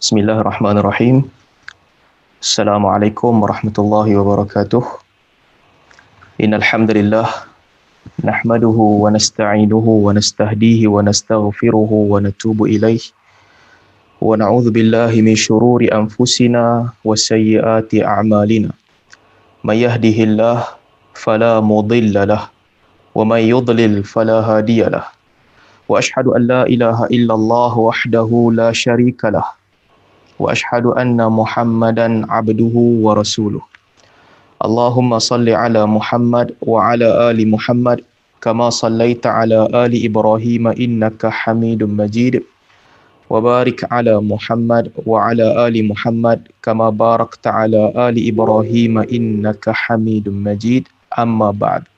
Bismillahirrahmanirrahim. Assalamualaikum warahmatullahi wabarakatuh. Innal hamdalillah nahmaduhu wa nasta'inuhu wa nastahdihi wa nastaghfiruhu wa natubu ilaih. Wa na'udzu billahi min syururi anfusina wa sayyiati a'malina. May yahdihillahu fala mudilla lahu wa may yudlil fala hadiyalah. Wa asyhadu an la ilaha illallah wahdahu la syarika lahu. Wa asyhadu anna Muhammadan abduhu wa rasuluh. Allahumma salli ala Muhammad wa ala ali Muhammad kama sallaita ala ali Ibrahim innaka Hamidum Majid. Wa barik ala Muhammad wa ala ali Muhammad kama barakta ala ali Ibrahim innaka Hamidum Majid. Amma ba'd.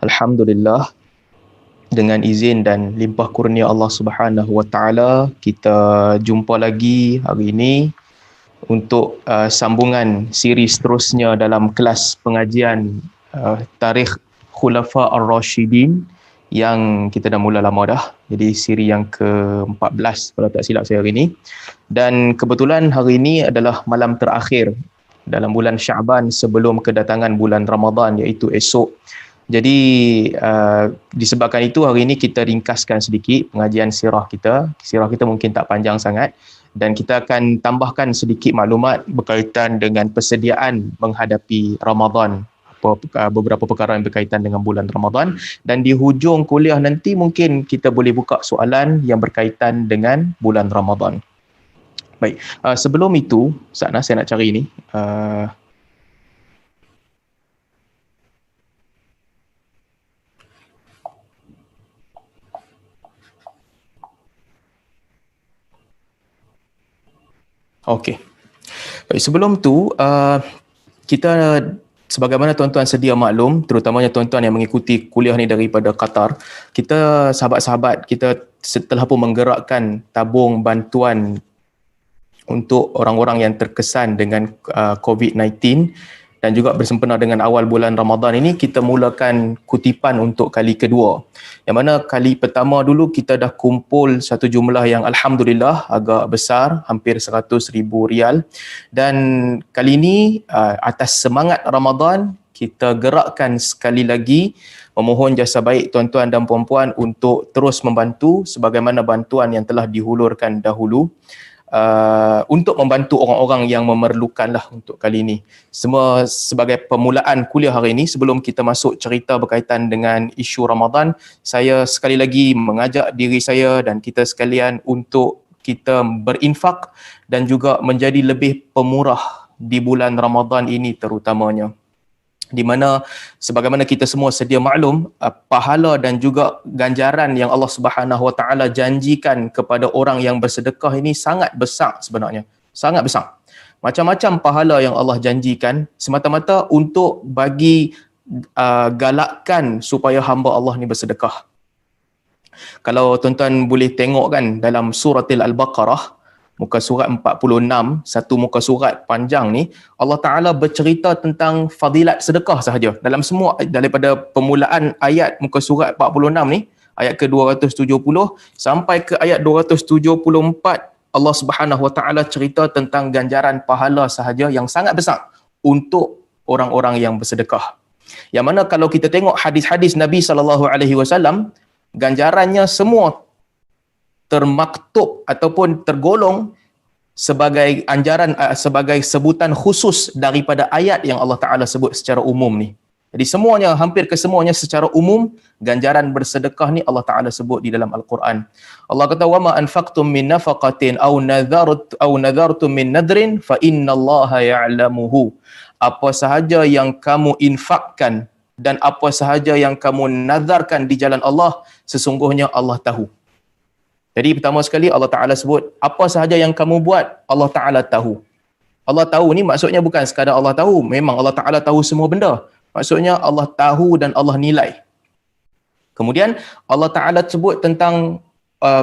Alhamdulillah, dengan izin dan limpah kurnia Allah Subhanahu wa taala, kita jumpa lagi hari ini untuk sambungan siri seterusnya dalam kelas pengajian tarikh Khulafa Ar-Rashidin yang kita dah mula lama dah. Jadi siri yang ke-14 kalau tak silap saya hari ini. Dan kebetulan hari ini adalah malam terakhir dalam bulan Syaban sebelum kedatangan bulan Ramadan, iaitu esok. Jadi disebabkan itu hari ini kita ringkaskan sedikit pengajian sirah kita. Sirah kita mungkin tak panjang sangat dan kita akan tambahkan sedikit maklumat berkaitan dengan persediaan menghadapi Ramadan, beberapa perkara yang berkaitan dengan bulan Ramadan, dan di hujung kuliah nanti mungkin kita boleh buka soalan yang berkaitan dengan bulan Ramadan. Baik, sebelum itu, Sana saya nak cari ini. Okey. Baik, sebelum tu kita sebagaimana tuan-tuan sedia maklum, terutamanya tuan-tuan yang mengikuti kuliah ni daripada Qatar, kita sahabat-sahabat kita setelah pun menggerakkan tabung bantuan untuk orang-orang yang terkesan dengan COVID-19 dan juga bersempena dengan awal bulan Ramadan ini, kita mulakan kutipan untuk kali kedua. Yang mana kali pertama dulu kita dah kumpul satu jumlah yang alhamdulillah agak besar, hampir 100,000 rial. Dan kali ini atas semangat Ramadan, kita gerakkan sekali lagi, memohon jasa baik tuan-tuan dan puan-puan untuk terus membantu sebagaimana bantuan yang telah dihulurkan dahulu. Untuk membantu orang-orang yang memerlukan lah untuk kali ini. Semua sebagai permulaan kuliah hari ini, sebelum kita masuk cerita berkaitan dengan isu Ramadan, saya sekali lagi mengajak diri saya dan kita sekalian untuk kita berinfak dan juga menjadi lebih pemurah di bulan Ramadan ini terutamanya. Di mana sebagaimana kita semua sedia maklum, pahala dan juga ganjaran yang Allah Subhanahu Wa Taala janjikan kepada orang yang bersedekah ini sangat besar sebenarnya. Sangat besar. Macam-macam pahala yang Allah janjikan semata-mata untuk bagi galakkan supaya hamba Allah ni bersedekah. Kalau tuan-tuan boleh tengok kan dalam surah Al-Baqarah, muka surat 46, satu muka surat panjang ni, Allah Ta'ala bercerita tentang fadilat sedekah sahaja. Dalam semua, daripada permulaan ayat muka surat 46 ni, ayat ke-270 sampai ke ayat 274, Allah Subhanahu Wa Ta'ala cerita tentang ganjaran pahala sahaja yang sangat besar untuk orang-orang yang bersedekah. Yang mana kalau kita tengok hadis-hadis Nabi SAW, ganjarannya semua termaktub ataupun tergolong sebagai anjaran, sebagai sebutan khusus daripada ayat yang Allah Ta'ala sebut secara umum ni. Jadi semuanya, hampir kesemuanya secara umum, ganjaran bersedekah ni Allah Ta'ala sebut di dalam Al-Quran. Allah kata, وَمَا أَنْفَقْتُم مِّن نَفَقَةٍ أَوْ نَذَرْتُم مِّن نَذْرٍ فَإِنَّ اللَّهَ يَعْلَمُهُ. Apa sahaja yang kamu infakkan dan apa sahaja yang kamu nazarkan di jalan Allah, sesungguhnya Allah tahu. Jadi pertama sekali Allah Ta'ala sebut, apa sahaja yang kamu buat, Allah Ta'ala tahu. Allah tahu ni maksudnya bukan sekadar Allah tahu, memang Allah Ta'ala tahu semua benda. Maksudnya Allah tahu dan Allah nilai. Kemudian Allah Ta'ala sebut tentang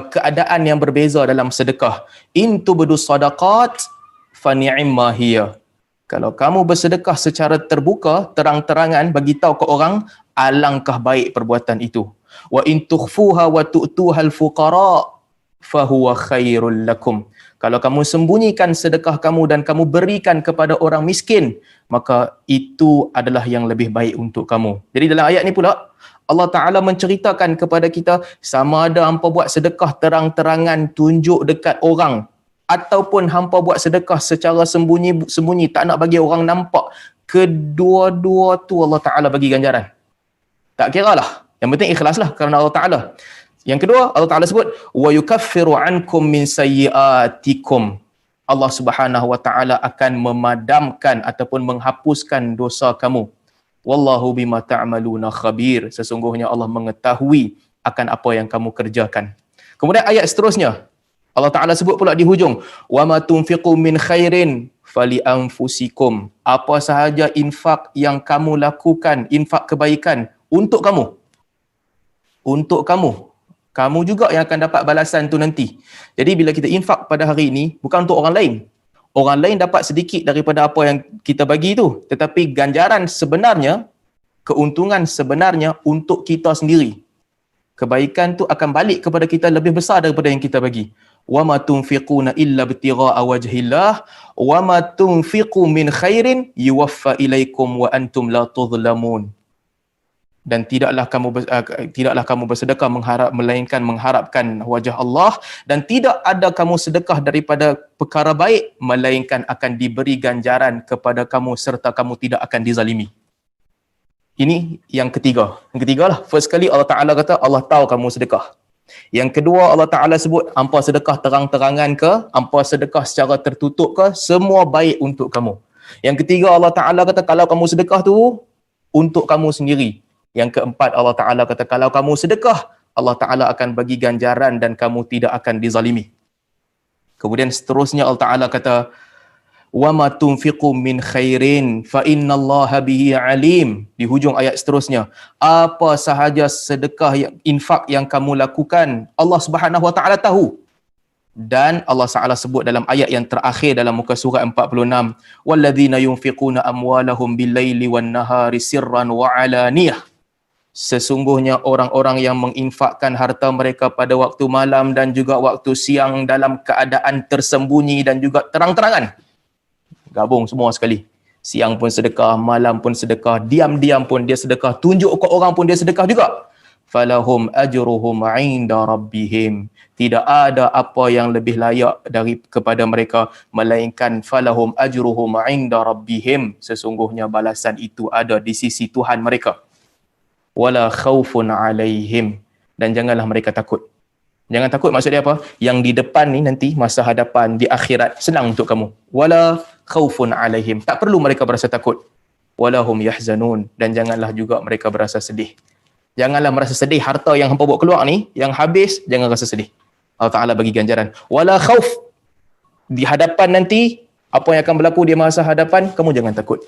keadaan yang berbeza dalam sedekah. In tubdu sadaqat fa ni'ma hiya. Kalau kamu bersedekah secara terbuka, terang-terangan bagi tahu ke orang, alangkah baik perbuatan itu. Wa in tukhfuha wa tu'tuha al-fuqara fahuwa khairul lakum. Kalau kamu sembunyikan sedekah kamu dan kamu berikan kepada orang miskin, maka itu adalah yang lebih baik untuk kamu. Jadi dalam ayat ni pula, Allah Ta'ala menceritakan kepada kita, sama ada hampa buat sedekah terang-terangan tunjuk dekat orang, ataupun hampa buat sedekah secara sembunyi-sembunyi, tak nak bagi orang nampak, kedua-dua tu Allah Ta'ala bagi ganjaran. Tak kira lah. Yang penting ikhlaslah kerana Allah Ta'ala. Yang kedua, Allah Ta'ala sebut, وَيُكَفِّرُ عَنْكُمْ مِنْ سَيِّئَاتِكُمْ. Allah Subhanahu Wa Ta'ala akan memadamkan ataupun menghapuskan dosa kamu. Wallahu bima ta'maluna khabir. Sesungguhnya Allah mengetahui akan apa yang kamu kerjakan. Kemudian ayat seterusnya, Allah Ta'ala sebut pula di hujung, وَمَا تُنْفِقُوا مِنْ خَيْرٍ فَلِأَنْفُسِكُمْ. Apa sahaja infak yang kamu lakukan, infak kebaikan, untuk kamu. Untuk kamu. Kamu juga yang akan dapat balasan tu nanti. Jadi bila kita infak pada hari ini, bukan untuk orang lain. Orang lain dapat sedikit daripada apa yang kita bagi tu. Tetapi ganjaran sebenarnya, keuntungan sebenarnya untuk kita sendiri. Kebaikan tu akan balik kepada kita lebih besar daripada yang kita bagi. وَمَا تُنْفِقُونَ إِلَّا ابْتِغَاءَ وَجْهِ اللَّهِ وَمَا تُنْفِقُوا مِنْ خَيْرٍ يُوَفَّى إِلَيْكُمْ وَأَنْتُمْ لَا تُظْلَمُونَ. Dan tidaklah kamu bersedekah melainkan mengharapkan wajah Allah, dan tidak ada kamu sedekah daripada perkara baik melainkan akan diberi ganjaran kepada kamu serta kamu tidak akan dizalimi. Ini yang ketiga. Yang ketiga lah. First kali Allah Ta'ala kata Allah tahu kamu sedekah. Yang kedua Allah Ta'ala sebut hampa sedekah terang-terangan ke, hampa sedekah secara tertutup ke, semua baik untuk kamu. Yang ketiga Allah Ta'ala kata kalau kamu sedekah tu untuk kamu sendiri. Yang keempat Allah Ta'ala kata kalau kamu sedekah, Allah Ta'ala akan bagi ganjaran dan kamu tidak akan dizalimi. Kemudian seterusnya Allah Ta'ala kata, وَمَا تُنْفِقُوا مِنْ خَيْرٍ فَإِنَّ اللَّهَ بِهِ عَلِيمٌ. Di hujung ayat seterusnya, apa sahaja sedekah, infak yang kamu lakukan, Allah Subhanahu Wa Ta'ala tahu. Dan Allah Ta'ala sebut dalam ayat yang terakhir dalam muka surat 46, وَالَّذِينَ يُنْفِقُونَ أَمْوَالَهُمْ بِاللَّيْلِ وَالنَّهَارِ سِرًّا وَعَلَانِيَةً. Sesungguhnya orang-orang yang menginfakkan harta mereka pada waktu malam dan juga waktu siang dalam keadaan tersembunyi dan juga terang-terangan. Gabung semua sekali. Siang pun sedekah, malam pun sedekah, diam-diam pun dia sedekah, tunjuk ke orang pun dia sedekah juga. Falahum ajruhum 'inda rabbihim. Tidak ada apa yang lebih layak kepada mereka melainkan falahum ajruhum 'inda rabbihim. Sesungguhnya balasan itu ada di sisi Tuhan mereka. Wala khaufun 'alaihim. Dan janganlah mereka takut. Jangan takut maksudnya apa? Yang di depan ni nanti, masa hadapan di akhirat, senang untuk kamu. Wala khaufun 'alaihim. Tak perlu mereka berasa takut. Wala hum yahzanun. Dan janganlah juga mereka berasa sedih. Janganlah merasa sedih harta yang hampa buat keluar ni, yang habis, jangan rasa sedih. Allah Ta'ala bagi ganjaran. Wala khauf. Di hadapan nanti, apa yang akan berlaku di masa hadapan, kamu jangan takut.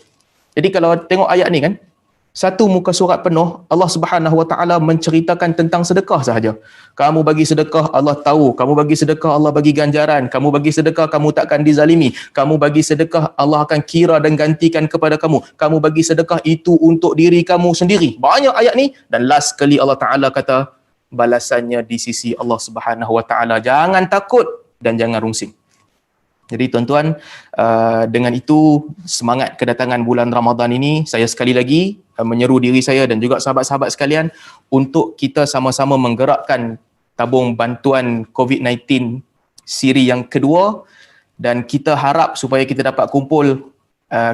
Jadi kalau tengok ayat ni kan, satu muka surat penuh, Allah Subhanahu Wa Ta'ala menceritakan tentang sedekah sahaja. Kamu bagi sedekah, Allah tahu. Kamu bagi sedekah, Allah bagi ganjaran. Kamu bagi sedekah, kamu takkan dizalimi. Kamu bagi sedekah, Allah akan kira dan gantikan kepada kamu. Kamu bagi sedekah itu untuk diri kamu sendiri. Banyak ayat ni. Dan last kali Allah Ta'ala kata, balasannya di sisi Allah Subhanahu Wa Ta'ala. Jangan takut dan jangan rungsing. Jadi tuan-tuan, dengan itu semangat kedatangan bulan Ramadan ini, saya sekali lagi menyeru diri saya dan juga sahabat-sahabat sekalian untuk kita sama-sama menggerakkan tabung bantuan COVID-19 siri yang kedua, dan kita harap supaya kita dapat kumpul,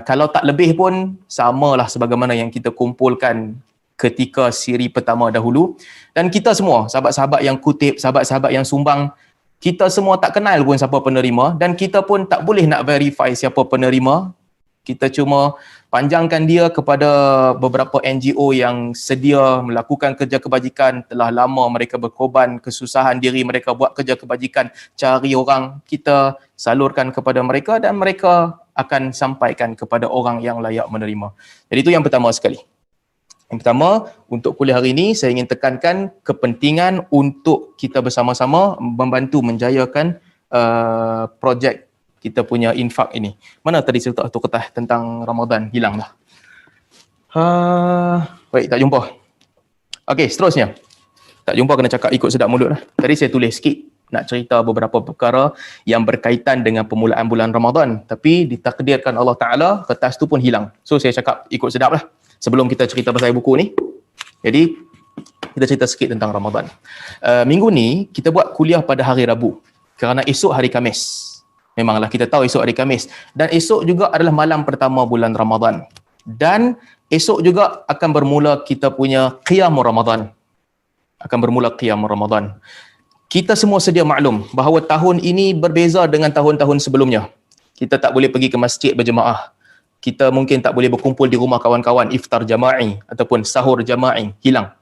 kalau tak lebih pun samalah sebagaimana yang kita kumpulkan ketika siri pertama dahulu. Dan kita semua, sahabat-sahabat yang kutip, sahabat-sahabat yang sumbang, kita semua tak kenal pun siapa penerima dan kita pun tak boleh nak verify siapa penerima. Kita cuma panjangkan dia kepada beberapa NGO yang sedia melakukan kerja kebajikan. Telah lama mereka berkorban kesusahan diri mereka buat kerja kebajikan, cari orang, kita salurkan kepada mereka dan mereka akan sampaikan kepada orang yang layak menerima. Jadi itu yang pertama sekali. Yang pertama, untuk kuliah hari ini saya ingin tekankan kepentingan untuk kita bersama-sama membantu menjayakan projek kita punya infak ini. Mana tadi cerita tu ketah tentang Ramadan? Hilang dah. Baik, tak jumpa. Okey, seterusnya. Tak jumpa kena cakap ikut sedap mulut lah. Tadi saya tulis sikit nak cerita beberapa perkara yang berkaitan dengan permulaan bulan Ramadan. Tapi ditakdirkan Allah Ta'ala, kertas tu pun hilang. So saya cakap ikut sedap lah sebelum kita cerita pasal buku ni. Jadi kita cerita sikit tentang Ramadan. Minggu ni kita buat kuliah pada hari Rabu kerana esok hari Khamis. Memanglah kita tahu esok hari Khamis. Dan esok juga adalah malam pertama bulan Ramadan. Dan esok juga akan bermula kita punya Qiyamul Ramadan. Akan bermula Qiyamul Ramadan. Kita semua sedia maklum bahawa tahun ini berbeza dengan tahun-tahun sebelumnya. Kita tak boleh pergi ke masjid berjemaah. Kita mungkin tak boleh berkumpul di rumah kawan-kawan, iftar jama'i ataupun sahur jama'i. Hilang.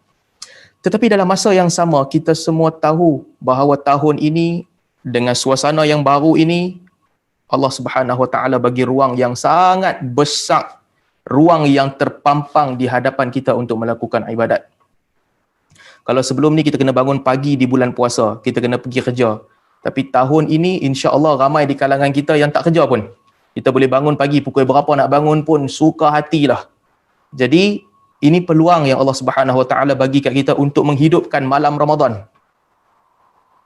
Tetapi dalam masa yang sama, kita semua tahu bahawa tahun ini dengan suasana yang baru ini, Allah Subhanahu Wa Taala bagi ruang yang sangat besar, ruang yang terpampang di hadapan kita untuk melakukan ibadat. Kalau sebelum ni kita kena bangun pagi di bulan puasa, kita kena pergi kerja. Tapi tahun ini insya-Allah ramai di kalangan kita yang tak kerja pun. Kita boleh bangun pagi pukul berapa nak bangun pun suka hatilah. Jadi ini peluang yang Allah Subhanahu Wa Taala bagi kat kita untuk menghidupkan malam Ramadan.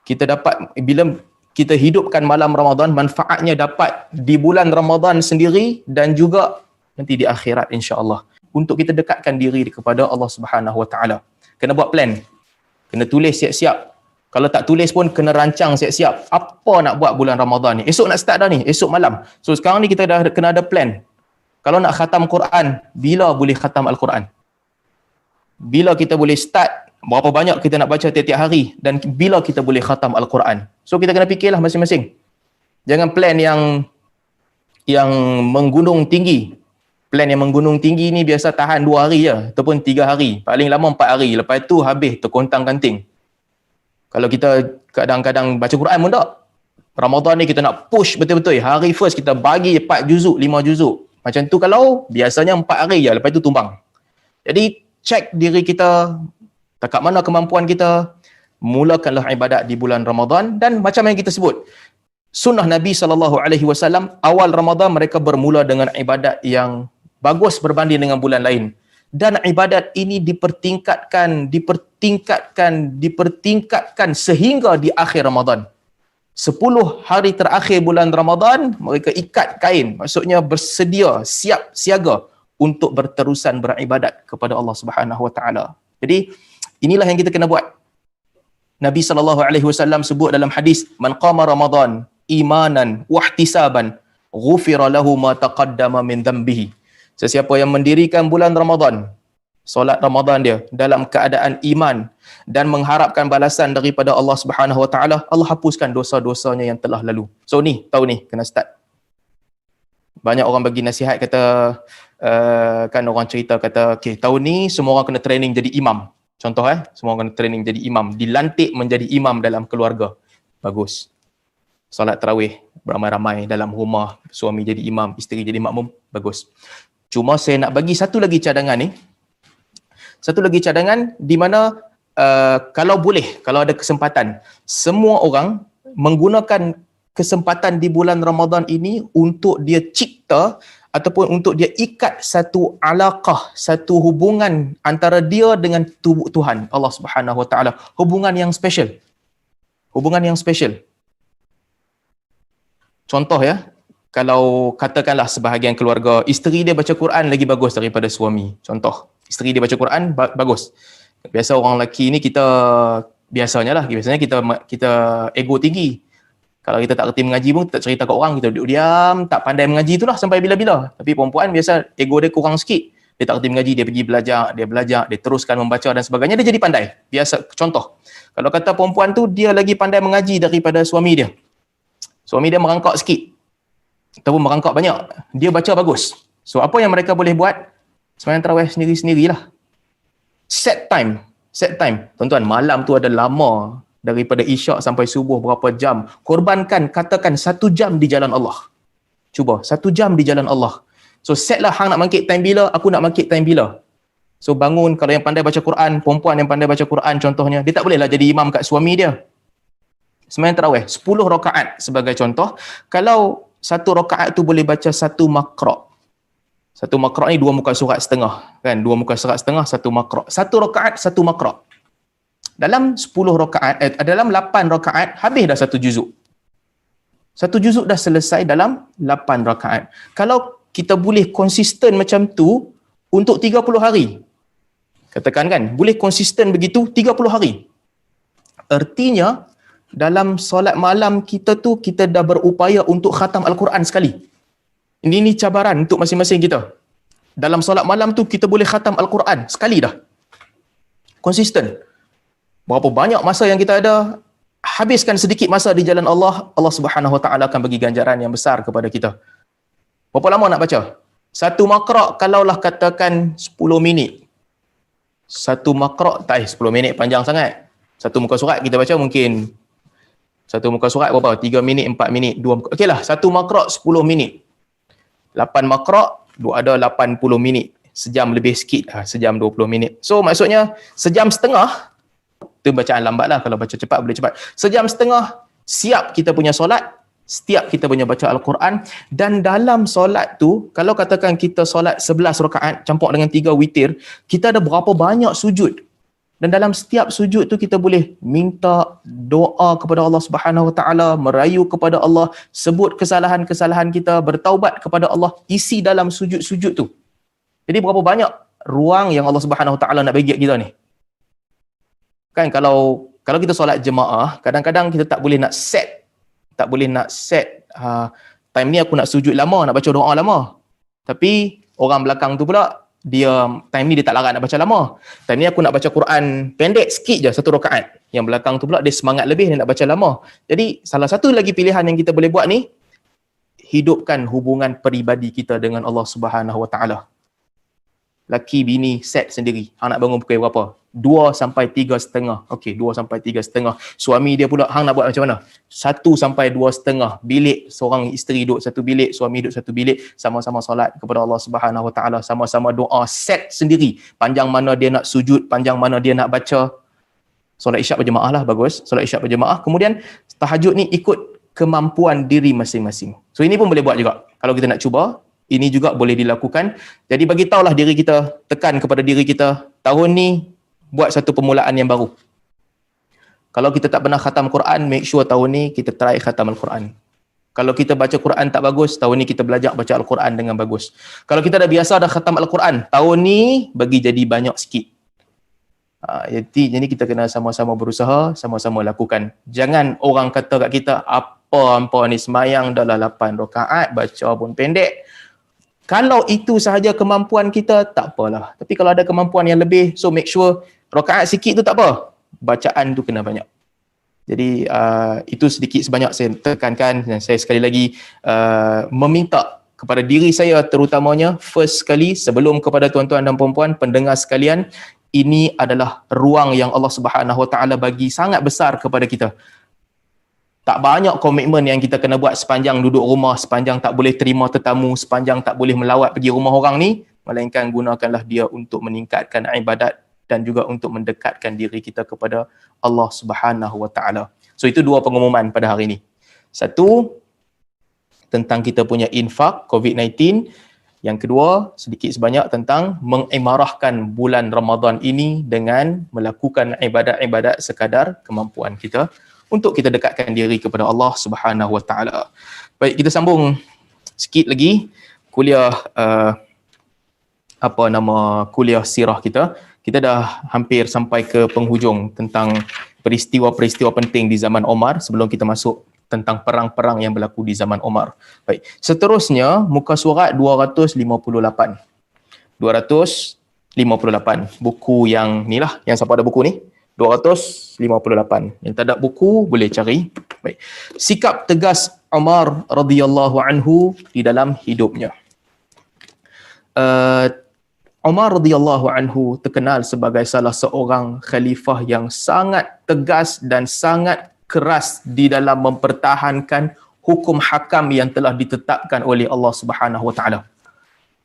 Kita dapat, bila kita hidupkan malam Ramadan, manfaatnya dapat di bulan Ramadan sendiri dan juga nanti di akhirat insya-Allah. Untuk kita dekatkan diri kepada Allah Subhanahu Wa Taala. Kena buat plan. Kena tulis siap-siap. Kalau tak tulis pun kena rancang siap-siap. Apa nak buat bulan Ramadan ni? Esok nak start dah ni, esok malam. So sekarang ni kita dah kena ada plan. Kalau nak khatam Quran, bila boleh khatam Al-Quran? Bila kita boleh start, berapa banyak kita nak baca tiap-tiap hari, dan bila kita boleh khatam Al-Quran. So kita kena fikirlah masing-masing. Jangan plan yang menggunung tinggi. Plan yang menggunung tinggi ni biasa tahan 2 hari je, ataupun 3 hari. Paling lama 4 hari. Lepas tu habis terkontang-kanting. Kalau kita kadang-kadang baca Quran pun tak. Ramadan ni kita nak push betul-betul. Hari first kita bagi 4 juzuk, 5 juzuk. Macam tu kalau biasanya 4 hari je, lepas tu tumbang. Jadi cek diri kita, takat mana kemampuan kita, mulakanlah ibadat di bulan Ramadan. Dan macam yang kita sebut, sunnah Nabi SAW, awal Ramadan mereka bermula dengan ibadat yang bagus berbanding dengan bulan lain. Dan ibadat ini dipertingkatkan sehingga di akhir Ramadan. 10 hari terakhir bulan Ramadan, mereka ikat kain. Maksudnya bersedia, siap, siaga untuk berterusan beribadat kepada Allah Subhanahu Wa Taala. Jadi, inilah yang kita kena buat. Nabi SAW sebut dalam hadis, "Man qama Ramadan imanan wahtisaban, ghufira lahu ma taqaddama min dhanbihi." Sesiapa yang mendirikan bulan Ramadan, solat Ramadan dia dalam keadaan iman dan mengharapkan balasan daripada Allah Subhanahu Wa Taala, Allah hapuskan dosa-dosanya yang telah lalu. So ni, tahun ni kena start. Banyak orang bagi nasihat kata, kan orang cerita kata, okay, tahun ni semua orang kena training jadi imam. Contoh semua orang kena training jadi imam, dilantik menjadi imam dalam keluarga. Bagus. Solat tarawih beramai-ramai dalam rumah, suami jadi imam, isteri jadi makmum, bagus. Cuma saya nak bagi satu lagi cadangan ni. Satu lagi cadangan di mana kalau boleh, kalau ada kesempatan, semua orang menggunakan kesempatan di bulan Ramadan ini untuk dia cipta ataupun untuk dia ikat satu alaqah, satu hubungan antara dia dengan Tuhan Allah Subhanahu Wa Taala, hubungan yang special. Hubungan yang special. Contoh kalau katakanlah sebahagian keluarga, isteri dia baca Quran lagi bagus daripada suami. Contoh, isteri dia baca Quran bagus. Biasa orang lelaki ni biasanya kita ego tinggi. Kalau kita tak kerti mengaji pun tak cerita kat orang, kita duduk diam, tak pandai mengaji itulah sampai bila-bila. Tapi perempuan biasa ego dia kurang sikit. Dia tak kerti mengaji, dia pergi belajar, dia teruskan membaca dan sebagainya, dia jadi pandai. Biasa contoh. Kalau kata perempuan tu dia lagi pandai mengaji daripada suami dia. Suami dia merangkak sikit ataupun merangkak banyak, dia baca bagus. So apa yang mereka boleh buat? Sembahyang tarawih sendiri-sendirilah. Set time. Tuan-tuan, malam tu ada lama, daripada isyak sampai subuh berapa jam. Korbankan, katakan 1 jam di jalan Allah. Cuba 1 jam di jalan Allah. So setlah hang nak bangkit time bila, aku nak bangkit time bila. So bangun, kalau yang pandai baca Quran, perempuan yang pandai baca Quran contohnya, dia tak bolehlah jadi imam kat suami dia. Sembahyang tarawih 10 rakaat sebagai contoh. Kalau 1 rakaat tu boleh baca 1 makra'. 1 makra' ni 2 muka surat setengah, kan? 2 muka surat setengah, 1 makra'. 1 rakaat 1 makra'. Dalam 10 rakaat, dalam 8 rakaat, habis dah satu juzuk. Satu juzuk dah selesai dalam 8 rakaat. Kalau kita boleh konsisten macam tu untuk 30 hari, katakan kan, boleh konsisten begitu 30 hari. Artinya, dalam solat malam kita tu, kita dah berupaya untuk khatam Al-Quran sekali. Ini cabaran untuk masing-masing kita. Dalam solat malam tu, kita boleh khatam Al-Quran sekali dah. Konsisten. Berapa banyak masa yang kita ada, habiskan sedikit masa di jalan Allah, Allah Subhanahu Wa Taala akan bagi ganjaran yang besar kepada kita. Berapa lama nak baca? Satu makra' kalaulah katakan 10 minit. Satu makra' tak 10 minit panjang sangat. Satu muka surat kita baca mungkin, satu muka surat berapa? 3 minit, 4 minit, 2 okey lah, satu makra' 10 minit. 8 makra' ada 80 minit. Sejam lebih sikit, sejam 20 minit. So maksudnya sejam setengah, itu bacaan lambat lah, kalau baca cepat boleh cepat. Sejam setengah siap kita punya solat, setiap kita punya baca Al-Quran. Dan dalam solat tu, kalau katakan kita solat 11 rakaat campur dengan 3 witir, kita ada berapa banyak sujud. Dan dalam setiap sujud tu kita boleh minta doa kepada Allah Subhanahu Wa Taala, merayu kepada Allah, sebut kesalahan-kesalahan kita, bertaubat kepada Allah, isi dalam sujud-sujud tu. Jadi berapa banyak ruang yang Allah Subhanahu Wa Taala nak bagi kita ni. Kan kalau kita solat jemaah, kadang-kadang kita tak boleh nak set time ni aku nak sujud lama, nak baca doa lama. Tapi orang belakang tu pula, time ni dia tak larat nak baca lama. Time ni aku nak baca Quran pendek sikit je, satu rakaat. Yang belakang tu pula dia semangat lebih, dia nak baca lama. Jadi salah satu lagi pilihan yang kita boleh buat ni, hidupkan hubungan peribadi kita dengan Allah Subhanahu Wa Taala. Laki bini set sendiri. Hang nak bangun pukul berapa? 2 sampai 3:30. Okey, 2 sampai 3:30. Suami dia pula, hang nak buat macam mana? 1 sampai 2:30. Bilik, seorang isteri duduk satu bilik, suami duduk satu bilik, sama-sama solat kepada Allah Subhanahu Wa Taala, sama-sama doa, set sendiri. Panjang mana dia nak sujud, panjang mana dia nak baca. Solat isyak berjemaah lah, bagus. Solat isyak berjemaah. Kemudian tahajud ni ikut kemampuan diri masing-masing. So ini pun boleh buat juga. Kalau kita nak cuba, ini juga boleh dilakukan. Jadi bagi tahulah diri kita, tekan kepada diri kita, tahun ni buat satu permulaan yang baru. Kalau kita tak pernah khatam Quran, make sure tahun ni kita try khatam Al-Quran. Kalau kita baca Quran tak bagus, tahun ni kita belajar baca Al-Quran dengan bagus. Kalau kita dah biasa dah khatam Al-Quran, tahun ni bagi jadi banyak sikit. Jadi kita kena sama-sama berusaha, sama-sama lakukan. Jangan orang kata kat kita, apa ni semayang dah 8 rakaat, baca pun pendek. Kalau itu sahaja kemampuan kita, tak apalah. Tapi kalau ada kemampuan yang lebih, so make sure rakaat sikit tu tak apa. Bacaan tu kena banyak. Jadi itu sedikit sebanyak saya tekankan, dan saya sekali lagi meminta kepada diri saya terutamanya, first sekali sebelum kepada tuan-tuan dan puan-puan, pendengar sekalian, ini adalah ruang yang Allah Subhanahu Wa Taala bagi sangat besar kepada kita. Tak banyak komitmen yang kita kena buat sepanjang duduk rumah, sepanjang tak boleh terima tetamu, sepanjang tak boleh melawat pergi rumah orang ni, melainkan gunakanlah dia untuk meningkatkan ibadat dan juga untuk mendekatkan diri kita kepada Allah Subhanahu Wa Taala. So itu 2 pengumuman pada hari ini. Satu, tentang kita punya infak COVID-19. Yang kedua, sedikit sebanyak tentang mengimarahkan bulan Ramadan ini dengan melakukan ibadat-ibadat sekadar kemampuan kita, untuk kita dekatkan diri kepada Allah Subhanahu Wa Taala. Baik, kita sambung sikit lagi kuliah kuliah sirah kita. Kita dah hampir sampai ke penghujung tentang peristiwa-peristiwa penting di zaman Omar sebelum kita masuk tentang perang-perang yang berlaku di zaman Omar. Baik, seterusnya muka surat 258. 258. Buku yang ni lah, yang siapa ada buku ni? 258. Yang tak ada buku boleh cari. Baik. Sikap tegas Umar radhiyallahu anhu di dalam hidupnya. Umar radhiyallahu anhu terkenal sebagai salah seorang khalifah yang sangat tegas dan sangat keras di dalam mempertahankan hukum hakam yang telah ditetapkan oleh Allah Subhanahu Wa Taala.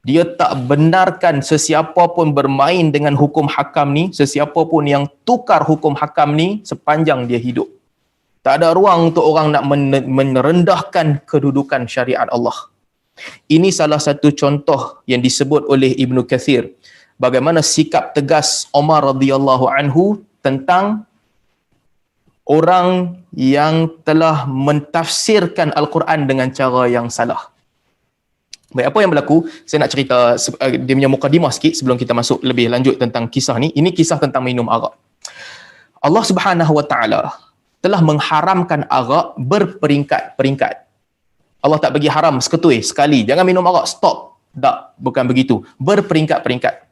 Dia tak benarkan sesiapa pun bermain dengan hukum hakam ni, sesiapa pun yang tukar hukum hakam ni sepanjang dia hidup. Tak ada ruang untuk orang nak merendahkan kedudukan syariat Allah. Ini salah satu contoh yang disebut oleh Ibnu Katsir, bagaimana sikap tegas Umar radhiyallahu anhu tentang orang yang telah mentafsirkan Al-Quran dengan cara yang salah. Baik, apa yang berlaku? Saya nak cerita dia punya mukadimah sikit sebelum kita masuk lebih lanjut tentang kisah ni. Ini kisah tentang minum arak. Allah Subhanahu Wa Taala telah mengharamkan arak berperingkat-peringkat. Allah tak bagi haram seketui, sekali. Jangan minum arak, stop. Tak, bukan begitu. Berperingkat-peringkat.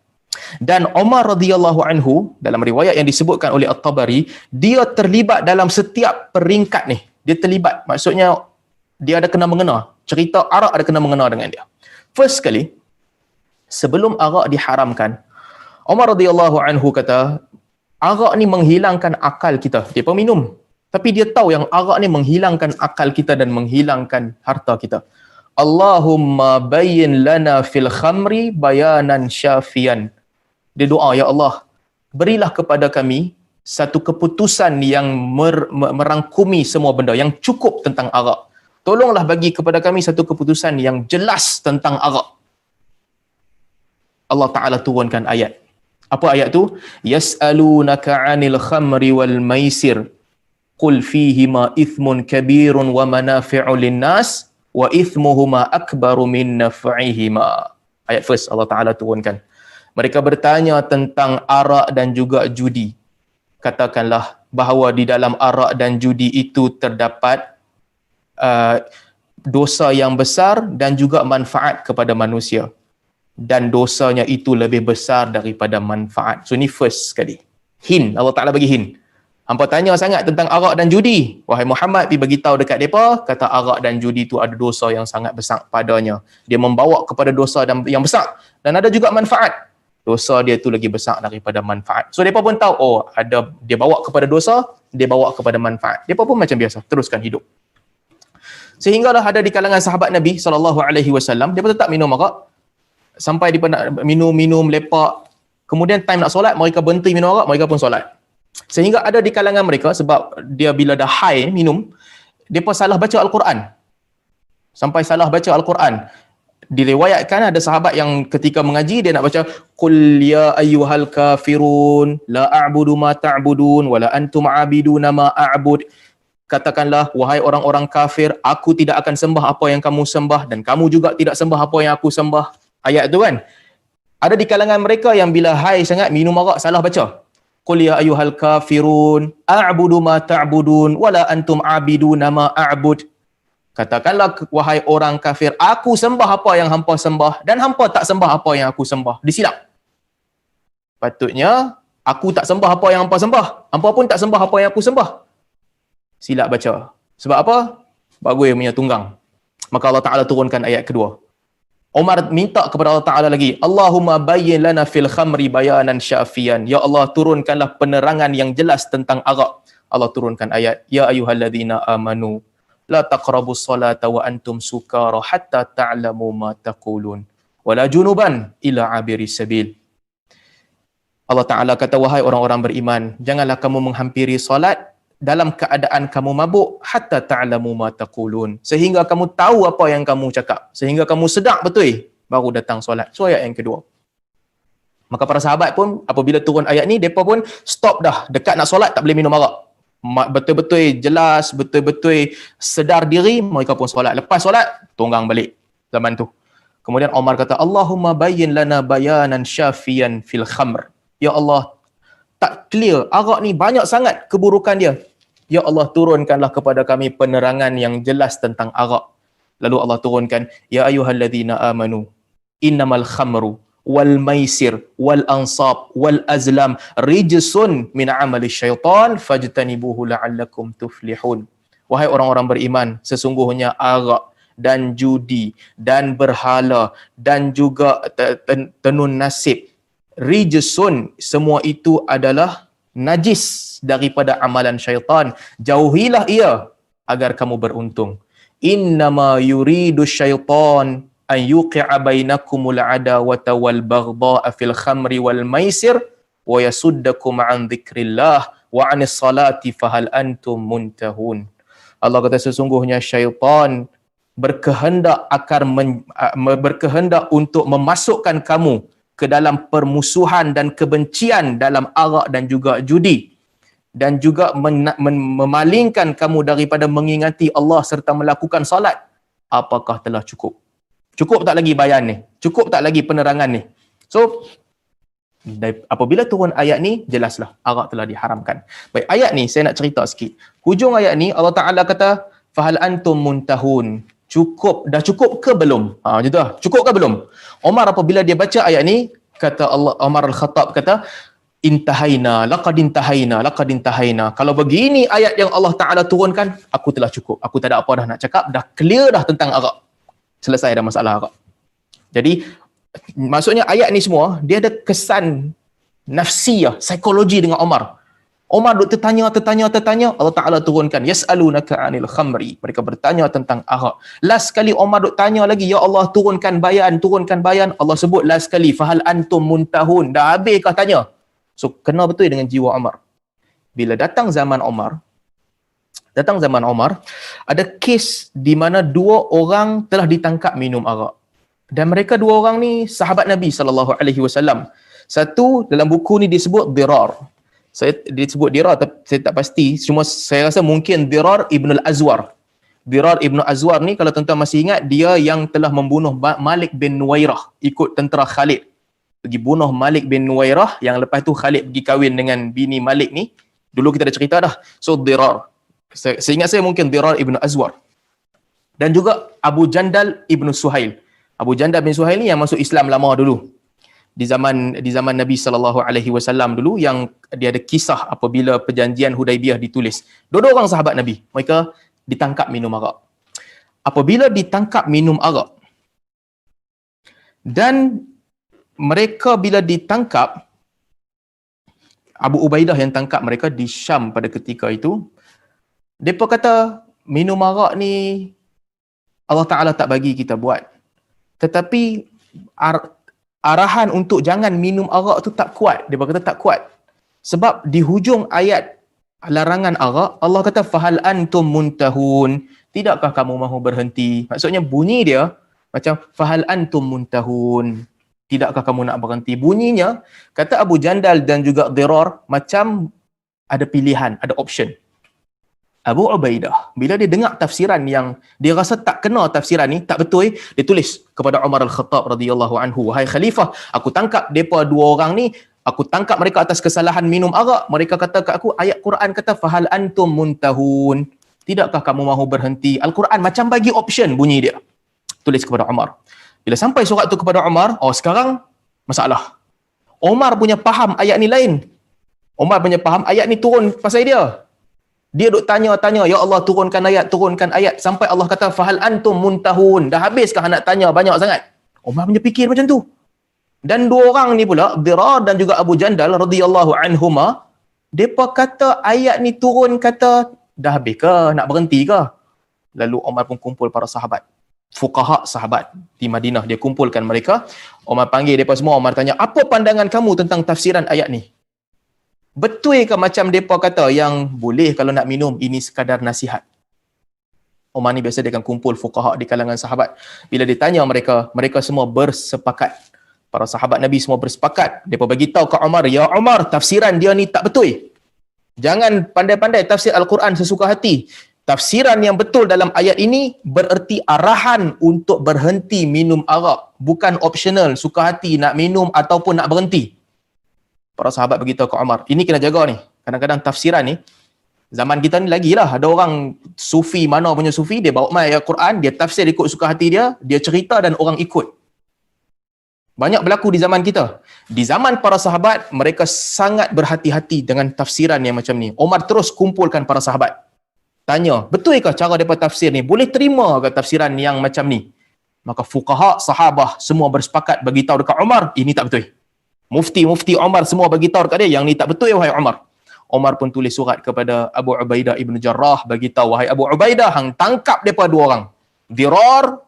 Dan Umar radhiyallahu anhu, dalam riwayat yang disebutkan oleh At-Tabari, dia terlibat dalam setiap peringkat ni. Dia terlibat. Maksudnya, dia ada kena-mengena. Cerita arak ada kena-mengena dengan dia. First sekali, sebelum arak diharamkan, Umar radhiyallahu anhu kata, arak ni menghilangkan akal kita. Dia pun minum. Tapi dia tahu yang arak ni menghilangkan akal kita dan menghilangkan harta kita. Allahumma bayyin lana fil khamri bayanan syafian. Dia doa, ya Allah, berilah kepada kami satu keputusan yang merangkumi semua benda, yang cukup tentang arak. Tolonglah bagi kepada kami satu keputusan yang jelas tentang arak. Allah Ta'ala turunkan ayat. Apa ayat tu? Yas'alunaka 'anil khamri wal maisir. Qul fihima ithmun kabirun wa manafi'u linnas wa ithmuhuma akbaru min naf'ihima. Ayat first Allah Ta'ala turunkan. Mereka bertanya tentang arak dan juga judi. Katakanlah bahawa di dalam arak dan judi itu terdapat dosa yang besar dan juga manfaat kepada manusia. Dan dosanya itu lebih besar daripada manfaat. So ni first sekali. Hin, Allah Ta'ala bagi hin. Hampa tanya sangat tentang arak dan judi. Wahai Muhammad, pergi beritahu dekat mereka, kata arak dan judi itu ada dosa yang sangat besar padanya. Dia membawa kepada dosa yang besar. Dan ada juga manfaat. Dosa dia tu lagi besar daripada manfaat. So mereka pun tahu, oh ada dia bawa kepada dosa, dia bawa kepada manfaat. Mereka pun macam biasa, teruskan hidup. Sehinggalah ada di kalangan sahabat Nabi SAW, dia pun tetap minum arak. Sampai dia minum, lepak. Kemudian time nak solat, mereka berhenti minum arak, mereka pun solat. Sehingga ada di kalangan mereka, sebab dia bila dah high minum, dia pun salah baca Al-Quran. Sampai salah baca Al-Quran. Diriwayatkan ada sahabat yang ketika mengaji, dia nak baca, Qul ya ayyuhal kafirun, la a'budu ma ta'budun, wa la antum a'biduna ma a'bud. Katakanlah, wahai orang-orang kafir, aku tidak akan sembah apa yang kamu sembah, dan kamu juga tidak sembah apa yang aku sembah. Ayat tu kan. Ada di kalangan mereka yang bila high sangat minum arak salah baca. Qul ya ayyuhal kafirun, a'budu ma ta'budun, wa la antum a'biduna ma a'bud. Katakanlah, wahai orang kafir, aku sembah apa yang hampa sembah, dan hampa tak sembah apa yang aku sembah. Disilap. Patutnya, aku tak sembah apa yang hampa sembah. Hampa pun tak sembah apa yang aku sembah. Silap baca. Sebab apa? Bagus punya tunggang. Maka Allah Ta'ala turunkan ayat kedua. Umar minta kepada Allah Ta'ala lagi, Allahumma bayyin lana fil khamri bayanan syafian. Ya Allah, turunkanlah penerangan yang jelas tentang arak. Allah turunkan ayat, Ya ayyuhalladzina amanu, la taqrabus salata wa antum sukara hatta ta'lamu ma taqulun. Wala junuban ila abiris sabil. Allah Ta'ala kata, wahai orang-orang beriman, janganlah kamu menghampiri solat dalam keadaan kamu mabuk hatta ta'lamu ma taqulun, sehingga kamu tahu apa yang kamu cakap, sehingga kamu sedar betul baru datang solat. So ayat yang kedua. Maka para sahabat pun apabila turun ayat ni, depa pun stop dah, dekat nak solat tak boleh minum arak. Betul-betul jelas, betul-betul sedar diri, mereka pun solat. Lepas solat, tunggang balik zaman tu. Kemudian Umar kata, Allahumma bayyin lana bayanan syafian fil khamr. Ya Allah, tak clear. Arak ni banyak sangat keburukan dia. Ya Allah, turunkanlah kepada kami penerangan yang jelas tentang arak. Lalu Allah turunkan, Ya ayyuhalladzina amanu, innamal khamru wal maisir wal ansab wal azlam rijsun min amali syaitan fajtanibuhu la'allakum tuflihun. Wahai orang-orang beriman, sesungguhnya arak dan judi dan berhala dan juga tenun nasib, rijsun, semua itu adalah najis daripada amalan syaitan. Jauhilah ia agar kamu beruntung. Innama yuridu syaitan an yuqi'a bainakumul adawata wal baghdha'a fil khamri wal maisir wa yasuddakum an dzikrillah wa anis salati fahal antum muntahun. Allah kata, sesungguhnya syaitan berkehendak berkehendak untuk memasukkan kamu ke dalam permusuhan dan kebencian dalam arak dan juga judi, dan juga memalingkan kamu daripada mengingati Allah serta melakukan salat, apakah telah cukup? Cukup tak lagi bayan ni? Cukup tak lagi penerangan ni? So, apabila turun ayat ni, jelaslah arak telah diharamkan. Baik, ayat ni saya nak cerita sikit. Hujung ayat ni Allah Ta'ala kata, fahal antum muntahun. Dah cukup ke belum? Macam tu lah. Cukup ke belum? Umar apabila dia baca ayat ni, kata Allah, Umar Al-Khattab kata, intahaina, laqad intahaina. Kalau begini ayat yang Allah Ta'ala turunkan, aku telah cukup. Aku tak ada apa dah nak cakap, dah clear dah tentang arak. Selesai dah masalah arak. Jadi, maksudnya ayat ni semua, dia ada kesan nafsiyah, psikologi dengan Umar. Umar duk tertanya, Allah Ta'ala turunkan, yas'alunaka 'anil khamri. Mereka bertanya tentang arak. Last sekali Umar duk tanya lagi, ya Allah turunkan bayan. Allah sebut last sekali, fahal antum muntahun. Dah habis kah tanya? So, kena betul dengan jiwa Umar. Bila datang zaman Umar, ada kes di mana 2 orang telah ditangkap minum arak. Dan mereka 2 orang ni sahabat Nabi SAW. Satu dalam buku ni disebut Dirar. Disebut Dirar, saya tak pasti. Cuma saya rasa mungkin Dirar Ibn Al-Azwar. Dirar Ibn Azwar ni, kalau tuan-tuan masih ingat, dia yang telah membunuh Malik bin Nuwairah ikut tentera Khalid. Pergi bunuh Malik bin Nuwairah, yang lepas tu Khalid pergi kahwin dengan bini Malik ni. Dulu kita dah cerita dah. So Dirar. Saya ingat saya mungkin Dirar Ibn Azwar. Dan juga Abu Jandal Ibn Suhail. Abu Jandal bin Suhail ni yang masuk Islam lama dulu. Di zaman Nabi SAW dulu, yang dia ada kisah apabila perjanjian Hudaibiyah ditulis. 2 orang sahabat Nabi, mereka ditangkap minum arak. Apabila ditangkap minum arak, dan mereka bila ditangkap, Abu Ubaidah yang tangkap mereka di Syam pada ketika itu, mereka kata, minum arak ni Allah Ta'ala tak bagi kita buat. Tetapi arahan untuk jangan minum arak tu tak kuat. Dia kata tak kuat. Sebab di hujung ayat larangan arak, Allah kata fahal antum muntahun. Tidakkah kamu mahu berhenti? Maksudnya bunyi dia macam fahal antum muntahun. Tidakkah kamu nak berhenti? Bunyinya, kata Abu Jandal dan juga Dirar, macam ada pilihan, ada option. Abu Ubaidah, bila dia dengar tafsiran yang dia rasa tak kena tafsiran ni, tak betul, dia tulis kepada Umar Al-Khattab radhiyallahu anhu, wahai khalifah, aku tangkap mereka 2 orang ni, aku tangkap mereka atas kesalahan minum arak. Mereka kata ke aku, ayat Quran kata fahal antum muntahun. Tidakkah kamu mahu berhenti? Al-Quran macam bagi option, bunyi dia. Tulis kepada Umar. Bila sampai surat tu kepada Umar, sekarang masalah. Umar punya faham ayat ni lain. Umar punya faham ayat ni turun pasal dia. Dia duk tanya-tanya, ya Allah turunkan ayat, sampai Allah kata fahal antum muntahun. Dah habiskah nak tanya banyak sangat? Umar punya fikir macam tu. Dan 2 orang ni pula, Dirar dan juga Abu Jandal radhiyallahu anhuma, depa kata ayat ni turun, kata dah habis ke, nak berhenti ke? Lalu Umar pun kumpul para sahabat, fuqaha sahabat di Madinah, dia kumpulkan mereka. Umar panggil depa semua, Umar tanya, apa pandangan kamu tentang tafsiran ayat ni? Betul ke macam mereka kata yang boleh kalau nak minum, ini sekadar nasihat? Umar ni biasa dia akan kumpul fuqaha di kalangan sahabat. Bila ditanya mereka, mereka semua bersepakat. Para sahabat Nabi semua bersepakat. Mereka bagi tahu ke Umar, ya Umar, tafsiran dia ni tak betul. Jangan pandai-pandai tafsir Al-Quran sesuka hati. Tafsiran yang betul dalam ayat ini bererti arahan untuk berhenti minum arak. Bukan optional, suka hati nak minum ataupun nak berhenti. Para sahabat beritahu ke Umar, ini kena jaga ni. Kadang-kadang tafsiran ni, zaman kita ni lagi lah, ada orang sufi, mana punya sufi, dia bawa mai Al-Quran, dia tafsir ikut suka hati dia, dia cerita dan orang ikut. Banyak berlaku di zaman kita. Di zaman para sahabat, mereka sangat berhati-hati dengan tafsiran yang macam ni. Umar terus kumpulkan para sahabat. Tanya, betul ke cara mereka tafsir ni? Boleh terima ke tafsiran yang macam ni? Maka fuqaha, sahabah, semua bersepakat bagi tahu dekat Umar, ini tak betul. Mufti Umar semua bagi tahu dekat dia, yang ni tak betul wahai Umar. Umar pun tulis surat kepada Abu Ubaidah Ibn Jarrah, bagi tahu, wahai Abu Ubaidah, hang tangkap depa 2 orang. Dirar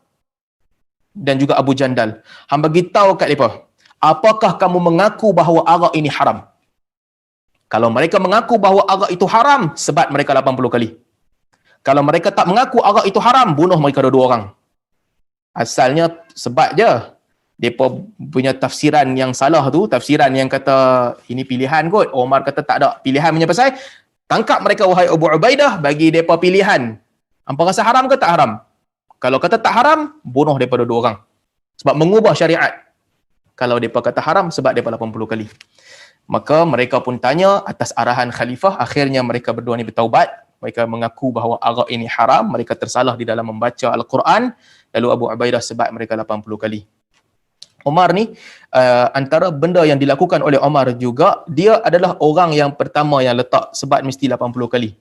dan juga Abu Jandal. Hang bagi tahu kat depa, apakah kamu mengaku bahawa arak ini haram? Kalau mereka mengaku bahawa arak itu haram, sebat mereka 80 kali. Kalau mereka tak mengaku arak itu haram, bunuh mereka 2 orang. Asalnya sebat je. Mereka punya tafsiran yang salah tu, tafsiran yang kata ini pilihan kot. Umar kata tak ada pilihan punya pasal. Tangkap mereka wahai Abu Ubaidah, bagi mereka pilihan. Hampa rasa haram ke tak haram? Kalau kata tak haram, bunuh daripada 2 orang. Sebab mengubah syariat. Kalau mereka kata haram, sebab mereka 80 kali. Maka mereka pun tanya atas arahan khalifah, akhirnya mereka berdua ni bertaubat. Mereka mengaku bahawa arak ini haram, mereka tersalah di dalam membaca Al-Quran, lalu Abu Ubaidah sebat mereka 80 kali. Umar ni, antara benda yang dilakukan oleh Umar juga, dia adalah orang yang pertama yang letak sebat mesti 80 kali.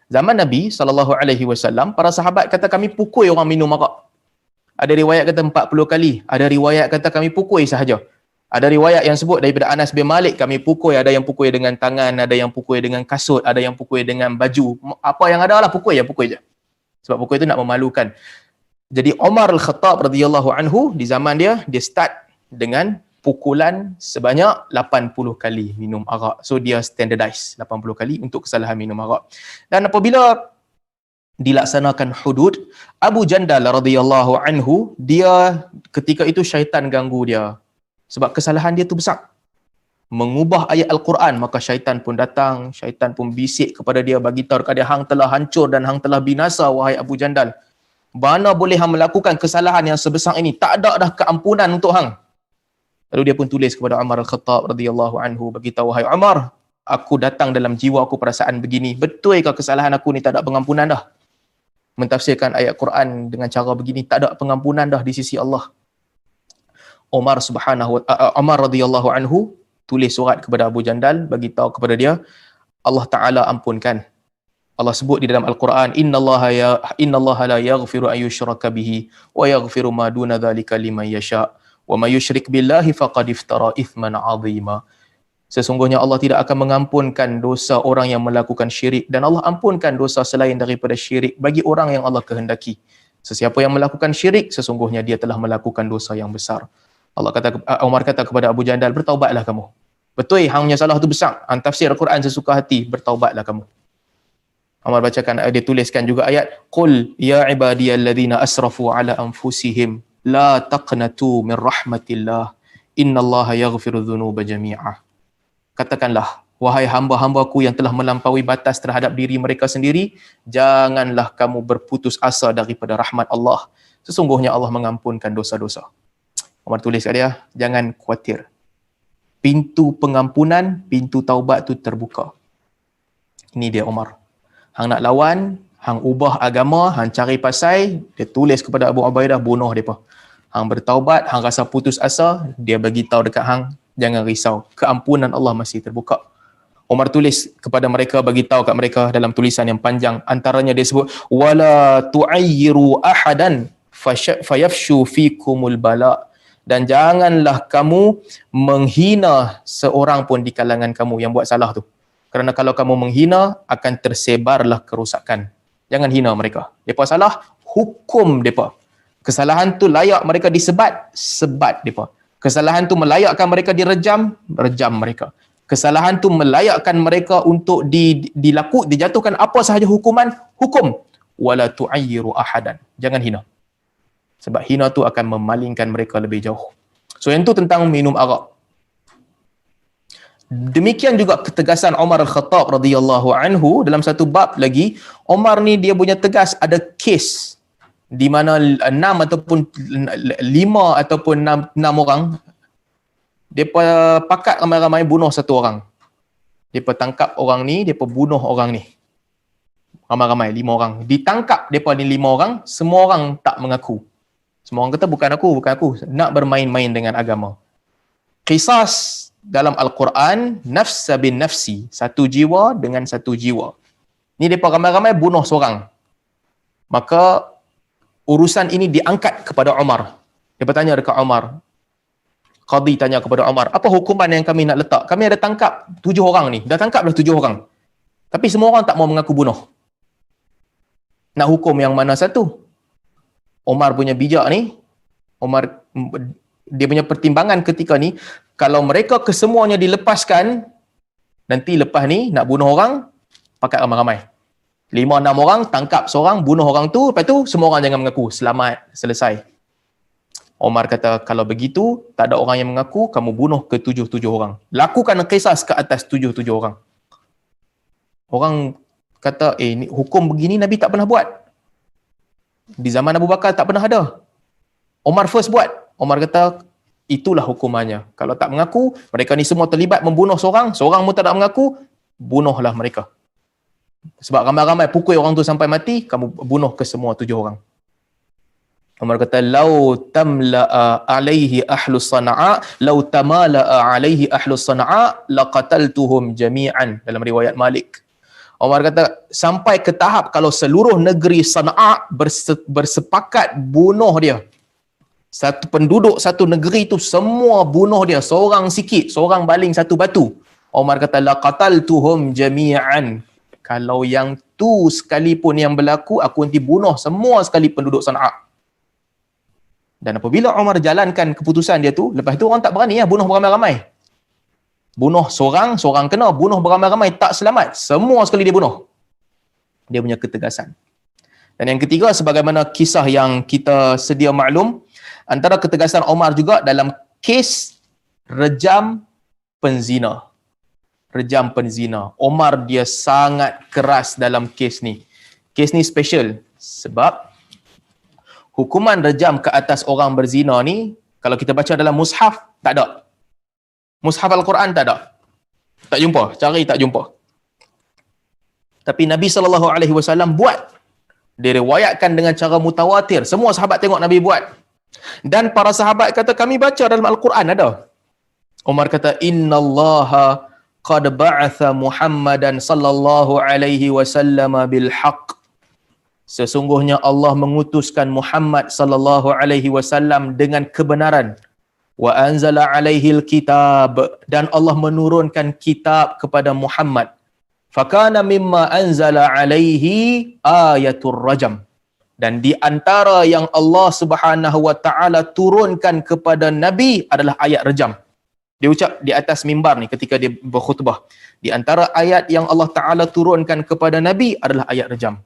Zaman Nabi SAW, para sahabat kata kami pukul orang minum arak. Ada riwayat kata 40 kali, ada riwayat kata kami pukul sahaja. Ada riwayat yang sebut daripada Anas bin Malik, kami pukul, ada yang pukul dengan tangan, ada yang pukul dengan kasut, ada yang pukul dengan baju. Apa yang ada lah, pukul je. Sebab pukul itu nak memalukan. Jadi Umar Al-Khattab radhiyallahu anhu, di zaman dia start dengan pukulan sebanyak 80 kali minum arak. So dia standardize 80 kali untuk kesalahan minum arak. Dan apabila dilaksanakan hudud, Abu Jandal radhiyallahu anhu, dia ketika itu syaitan ganggu dia. Sebab kesalahan dia tu besar. Mengubah ayat Al-Quran, maka syaitan pun datang, syaitan pun bisik kepada dia, bagi tahu kepada hang telah hancur dan hang telah binasa wahai Abu Jandal. Mana boleh hang melakukan kesalahan yang sebesar ini? Tak ada dah keampunan untuk hang. Lalu dia pun tulis kepada Umar Al-Khattab radhiyallahu anhu, bagi tahu wahai Umar, aku datang dalam jiwa aku perasaan begini. Betulkah kesalahan aku ni tak ada pengampunan dah? Mentafsirkan ayat Quran dengan cara begini, tak ada pengampunan dah di sisi Allah. Umar radhiyallahu anhu tulis surat kepada Abu Jandal, bagi tahu kepada dia Allah Taala ampunkan. Allah sebut di dalam Al-Quran, innallaha la yaghfiru an yushraka bihi wa yaghfiru ma duna dzalika liman yasha wa may yushrik billahi faqad iftara ithman 'azima. Sesungguhnya Allah tidak akan mengampunkan dosa orang yang melakukan syirik, dan Allah ampunkan dosa selain daripada syirik bagi orang yang Allah kehendaki. Sesiapa yang melakukan syirik, sesungguhnya dia telah melakukan dosa yang besar. Umar kata kepada Abu Jandal, bertaubatlah kamu. Betul hang punya salah tu besar. Hang tafsir Al-Quran sesuka hati, bertaubatlah kamu. Umar bacakan, dia tuliskan juga ayat, qul ya ibadiyalladzina asrafu ala anfusihim la taqnatu min rahmatillah innallaha yaghfiru dhunuba jami'ah. Katakanlah, wahai hamba-hambaku yang telah melampaui batas terhadap diri mereka sendiri, janganlah kamu berputus asa daripada rahmat Allah. Sesungguhnya Allah mengampunkan dosa-dosa. Umar tulis kat dia, jangan khawatir. Pintu pengampunan, pintu taubat tu terbuka. Ini dia Umar. Hang nak lawan, hang ubah agama, hang cari pasal, dia tulis kepada Abu Ubaidah, bunuh mereka. Hang bertaubat, hang rasa putus asa, dia bagi tahu dekat hang, jangan risau, keampunan Allah masih terbuka. Umar tulis kepada mereka, bagi tahu kat mereka dalam tulisan yang panjang, antaranya dia sebut, wala tu'ayyiru ahadan fayafshu fikumul bala. Dan janganlah kamu menghina seorang pun di kalangan kamu yang buat salah tu. Kerana kalau kamu menghina, akan tersebarlah kerosakan. Jangan hina mereka. Mereka salah, hukum mereka. Kesalahan tu layak mereka disebat, sebat mereka. Kesalahan tu melayakkan mereka direjam, rejam mereka. Kesalahan tu melayakkan mereka untuk dijatuhkan apa sahaja hukuman, hukum. Wala tu'ayyiru ahadan. Jangan hina. Sebab hina tu akan memalingkan mereka lebih jauh. So yang tu tentang minum arak. Demikian juga ketegasan Umar Al-Khattab radhiyallahu anhu dalam satu bab lagi. Umar ni dia punya tegas, ada kes di mana 6 ataupun 5 ataupun 6 orang depa pakat ramai-ramai bunuh satu orang. Depa tangkap orang ni, depa bunuh orang ni. Ramai-ramai 5 orang. Ditangkap depa ni 5 orang, semua orang tak mengaku. Semua orang kata bukan aku, nak bermain-main dengan agama. Qisas dalam Al-Quran, nafsa bin nafsi, satu jiwa dengan satu jiwa. Ni mereka ramai-ramai bunuh seorang. Maka urusan ini diangkat kepada Umar. Dia bertanya dekat Umar. Qadhi tanya kepada Umar, apa hukuman yang kami nak letak? Kami ada tangkap 7 orang ni. Dah tangkap dah 7 orang. Tapi semua orang tak mau mengaku bunuh. Nak hukum yang mana satu? Umar punya bijak ni, Umar dia punya pertimbangan ketika ni, kalau mereka kesemuanya dilepaskan, nanti lepas ni nak bunuh orang, pakat ramai-ramai. 5-6 orang, tangkap seorang, bunuh orang tu, lepas tu semua orang jangan mengaku, selamat, selesai. Umar kata, kalau begitu, tak ada orang yang mengaku, kamu bunuh ke 7 orang. Lakukan qisas ke atas 7 orang. Orang kata, ni hukum begini Nabi tak pernah buat. Di zaman Abu Bakar tak pernah ada. Omar first buat. Omar kata, itulah hukumannya. Kalau tak mengaku, mereka ni semua terlibat membunuh seorang pun tak nak mengaku, bunuhlah mereka. Sebab ramai-ramai pukul orang tu sampai mati, kamu bunuh ke semua 7 orang. Umar kata, lau tamla'a alaihi ahlus sana'a, lau tamala'a alaihi ahlus sana'a, laqataltuhum jami'an. Dalam riwayat Malik. Umar kata, sampai ke tahap kalau seluruh negeri Sana'a bersepakat bunuh dia. Satu penduduk satu negeri tu semua bunuh dia. Seorang sikit, seorang baling satu batu. Umar kata, laqataltuhum jami'an. Kalau yang tu sekalipun yang berlaku, aku nanti bunuh semua sekali penduduk Sana'a. Dan apabila Umar jalankan keputusan dia tu, lepas tu orang tak berani bunuh beramai-ramai. Bunuh seorang kena, bunuh beramai-ramai, tak selamat. Semua sekali dia bunuh. Dia punya ketegasan. Dan yang ketiga, sebagaimana kisah yang kita sedia maklum, antara ketegasan Umar juga dalam kes rejam penzina. Rejam penzina. Umar dia sangat keras dalam kes ni. Kes ni special sebab hukuman rejam ke atas orang berzina ni, kalau kita baca dalam mushaf, tak ada. Mushaf Al-Quran tak ada. Tak jumpa, cari tak jumpa. Tapi Nabi SAW buat. Diriwayatkan dengan cara mutawatir. Semua sahabat tengok Nabi buat. Dan para sahabat kata, kami baca dalam Al-Quran ada. Umar kata, innallaha qad ba'atha Muhammadan sallallahu alaihi wasallam bil haqq. Sesungguhnya Allah mengutuskan Muhammad sallallahu alaihi wasallam dengan kebenaran. Wa anzala alaihil kitab, dan Allah menurunkan kitab kepada Muhammad. Fakana mimma anzala alaihi ayatul rajam. Dan di antara yang Allah Subhanahu wa taala turunkan kepada Nabi adalah ayat rejam. Dia ucap di atas mimbar ni ketika dia berkhutbah. Di antara ayat yang Allah Taala turunkan kepada Nabi adalah ayat rejam.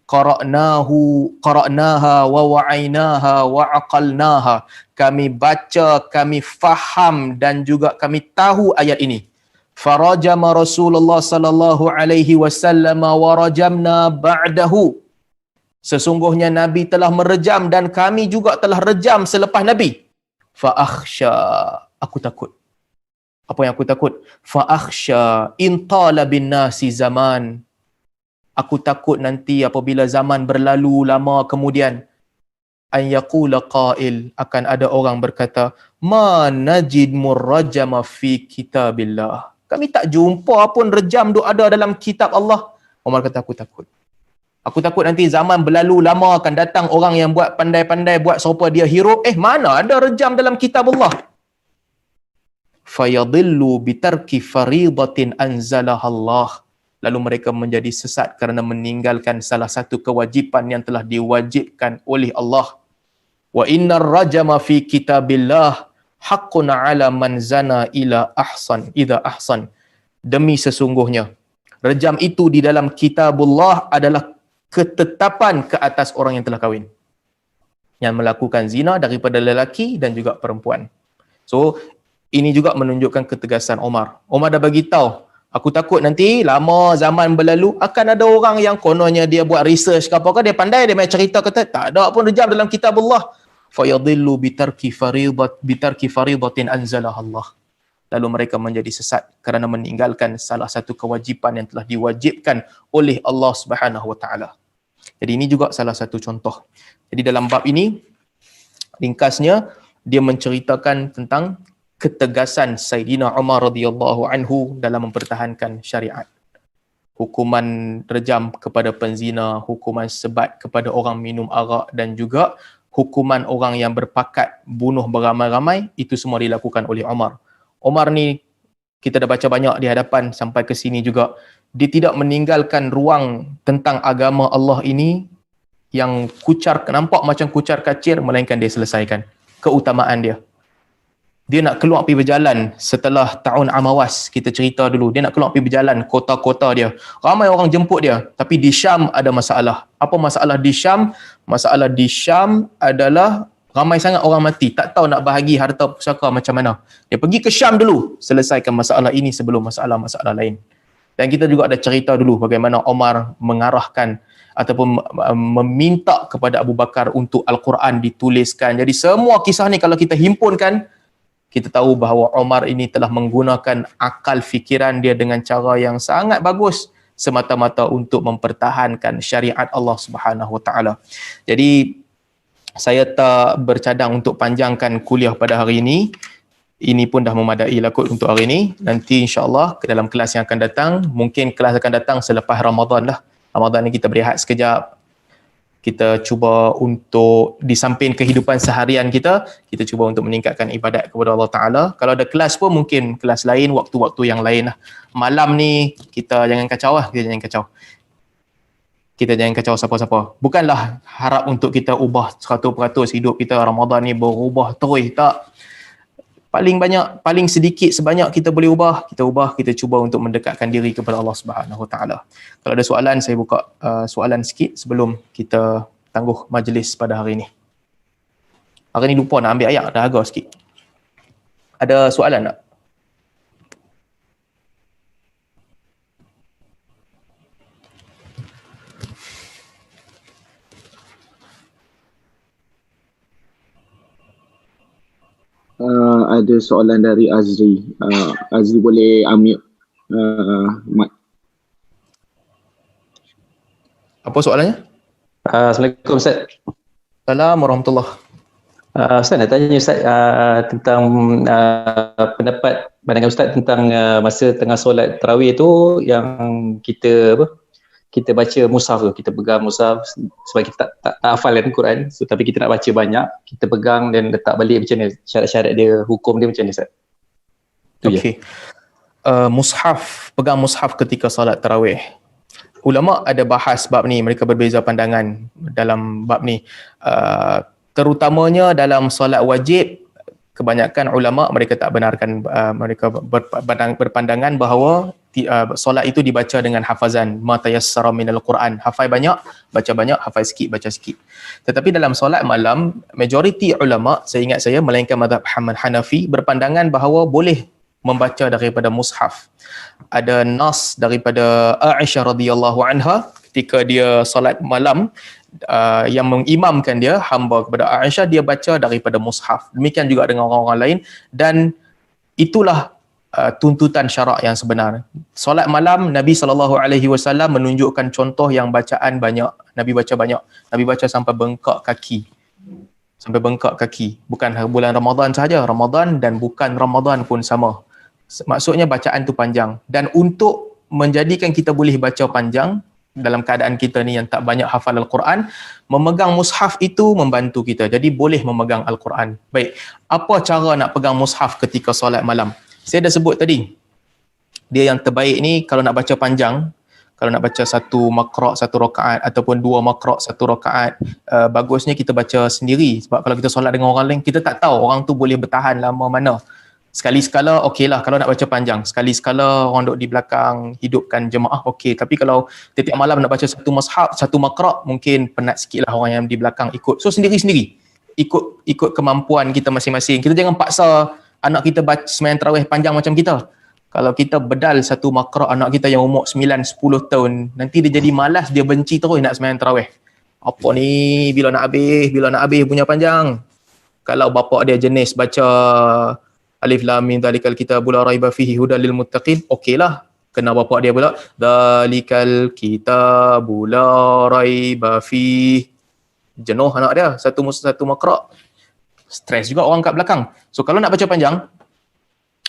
Qara'naha wa wa'ainaha wa aqalnaha. Kami baca, kami faham dan juga kami tahu ayat ini. Farajama Rasulullah sallallahu alaihi wasallam wa rajamna ba'dahu. Sesungguhnya Nabi telah merejam dan kami juga telah rejam selepas Nabi. Fa akhsha, aku takut. Apa yang aku takut? Fa akhsha in tala bin nasi zaman. Aku takut nanti apabila zaman berlalu lama kemudian, an yaqula qail, akan ada orang berkata, ma najid murrajama fi kitabillah. Kami tak jumpa pun rejam tu ada dalam kitab Allah. Umar kata, aku takut. Aku takut nanti zaman berlalu lama akan datang orang yang buat pandai-pandai, buat serupa dia hero. Mana ada rejam dalam kitab Allah? Fayadillu bitarki faridatin anzalaha Allah. Lalu mereka menjadi sesat kerana meninggalkan salah satu kewajipan yang telah diwajibkan oleh Allah. Wa innar rajama fi kitabillah haqqun ala man zana ila ahsan idza ahsan. Demi sesungguhnya rejam itu di dalam kitabullah adalah ketetapan ke atas orang yang telah kahwin, yang melakukan zina daripada lelaki dan juga perempuan. So ini juga menunjukkan ketegasan Umar. Umar dah bagi tahu, aku takut nanti lama zaman berlalu akan ada orang yang kononnya dia buat research ke apa, dia pandai, dia main cerita kata tak ada pun rejam dalam kitab Allah. Fayadillu bitarki faridatin anzalah Allah. Lalu mereka menjadi sesat kerana meninggalkan salah satu kewajipan yang telah diwajibkan oleh Allah Subhanahu wa taala. Jadi ini juga salah satu contoh. Jadi dalam bab ini ringkasnya dia menceritakan tentang ketegasan Sayyidina Umar radhiyallahu anhu dalam mempertahankan syariat. Hukuman rejam kepada penzina, hukuman sebat kepada orang minum arak dan juga hukuman orang yang berpakat bunuh beramai-ramai, itu semua dilakukan oleh Umar. Umar ni kita dah baca banyak di hadapan sampai ke sini juga. Dia tidak meninggalkan ruang tentang agama Allah ini yang kucar, nampak macam kucar kacir, melainkan dia selesaikan keutamaan dia. Dia nak keluar pergi berjalan setelah tahun Amawas, kita cerita dulu. Dia nak keluar pergi berjalan kota-kota dia. Ramai orang jemput dia. Tapi di Syam ada masalah. Apa masalah di Syam? Masalah di Syam adalah ramai sangat orang mati. Tak tahu nak bahagi harta pusaka macam mana. Dia pergi ke Syam dulu. Selesaikan masalah ini sebelum masalah-masalah lain. Dan kita juga ada cerita dulu bagaimana Omar mengarahkan ataupun meminta kepada Abu Bakar untuk Al-Quran dituliskan. Jadi semua kisah ni kalau kita himpunkan, kita tahu bahawa Omar ini telah menggunakan akal fikiran dia dengan cara yang sangat bagus semata-mata untuk mempertahankan syariat Allah Subhanahu Wa Taala. Jadi saya tak bercadang untuk panjangkan kuliah pada hari ini. Ini pun dah memadai lah kot untuk hari ini. Nanti insya-Allah ke dalam kelas yang akan datang, mungkin kelas akan datang selepas Ramadan lah. Ramadan ni kita berehat sekejap. Kita cuba untuk di samping kehidupan seharian kita cuba untuk meningkatkan ibadat kepada Allah Ta'ala. Kalau ada kelas pun mungkin kelas lain, waktu-waktu yang lain lah. Malam ni kita jangan kacau lah, kita jangan kacau. Kita jangan kacau siapa-siapa. Bukanlah harap untuk kita ubah 100% hidup kita Ramadan ni berubah terus, tak. Paling sedikit sebanyak kita boleh ubah, kita cuba untuk mendekatkan diri kepada Allah Subhanahu Wa Taala. Kalau ada soalan, saya buka soalan sikit sebelum kita tangguh majlis pada hari ini. Hari ni lupa nak ambil ayat, dah agak sikit. Ada soalan tak? Ada soalan dari Azri. Azri boleh ambil mic. Apa soalannya? Assalamualaikum Ustaz. Assalamualaikum warahmatullahi. Ustaz nak tanya Ustaz tentang pandangan Ustaz tentang masa tengah solat tarawih tu yang kita kita baca mushaf tu, kita pegang mushaf sebab kita tak hafal kan Quran, so, tapi kita nak baca banyak, kita pegang dan letak balik, macam mana syarat-syarat dia, hukum dia macam mana Ustaz? Okey. Mushaf, pegang mushaf ketika solat tarawih. Ulama ada bahas bab ni, mereka berbeza pandangan dalam bab ni. Terutamanya dalam solat wajib, kebanyakan ulama mereka tak benarkan, mereka berpandangan bahawa solat itu dibaca dengan hafazan, ma tayassara minal Quran, hafal banyak, baca banyak, hafal sikit, baca sikit. Tetapi dalam solat malam, majoriti ulama, seingat saya, melainkan mazhab Hanafi, berpandangan bahawa boleh membaca daripada mushaf. Ada nas daripada Aisyah radhiyallahu anha ketika dia solat malam, yang mengimamkan dia, hamba kepada Aisyah, dia baca daripada mushaf. Demikian juga dengan orang-orang lain, dan itulah tuntutan syarak yang sebenar. Solat malam, Nabi SAW menunjukkan contoh yang bacaan banyak. Nabi baca banyak. Nabi baca sampai bengkak kaki. Sampai bengkak kaki. Bukan bulan Ramadan sahaja, Ramadan dan bukan Ramadan pun sama. Maksudnya bacaan tu panjang. Dan untuk menjadikan kita boleh baca panjang, dalam keadaan kita ni yang tak banyak hafal Al-Quran, memegang mushaf itu membantu kita. Jadi boleh memegang Al-Quran. Baik, apa cara nak pegang mushaf ketika solat malam? Saya dah sebut tadi, dia yang terbaik ni kalau nak baca panjang, kalau nak baca satu makra' satu rakaat ataupun dua makra' satu rakaat, bagusnya kita baca sendiri. Sebab kalau kita solat dengan orang lain, kita tak tahu orang tu boleh bertahan lama mana. Sekali-sekala okey lah kalau nak baca panjang. Sekali-sekala orang duduk di belakang, hidupkan jemaah, okey. Tapi kalau tiap malam nak baca satu mushaf, satu makra', mungkin penat sikit lah orang yang di belakang ikut. So sendiri-sendiri, ikut kemampuan kita masing-masing. Kita jangan paksa anak kita baca sembahyang tarawih panjang macam kita. Kalau kita bedal satu makra' anak kita yang umur 9-10 tahun, nanti dia jadi malas, dia benci terus nak sembahyang tarawih. Apa ni, bila nak habis punya panjang. Kalau bapak dia jenis baca Alif Lam Mim Dzalikal Kitabul La Raiba Fihi Hudal Lil Muttaqin, okeylah. Kena bapak dia pula Dzalikal Kitabul La Raiba Fihi. Jenuh anak dia satu makra'. Stres juga orang kat belakang. So kalau nak baca panjang,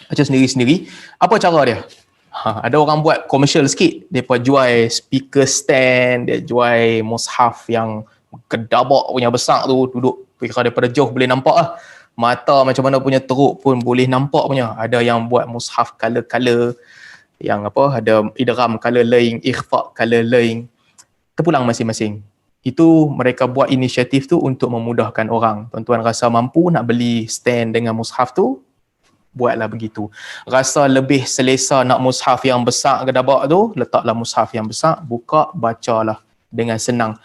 baca sendiri-sendiri. Apa cara dia? Ada orang buat komersial sikit. Mereka jual speaker stand, dia jual mushaf yang kedabak punya besar tu, duduk kira daripada jauh boleh nampak lah. Mata macam mana punya teruk pun boleh nampak punya. Ada yang buat mushaf color-color, yang ada idgham color lain, ikhfa color lain. Terpulang masing-masing. Itu mereka buat inisiatif tu untuk memudahkan orang. Tuan-tuan rasa mampu nak beli stand dengan mushaf tu, buatlah begitu. Rasa lebih selesa nak mushaf yang besar ke dabak tu, letaklah mushaf yang besar, buka, bacalah dengan senang.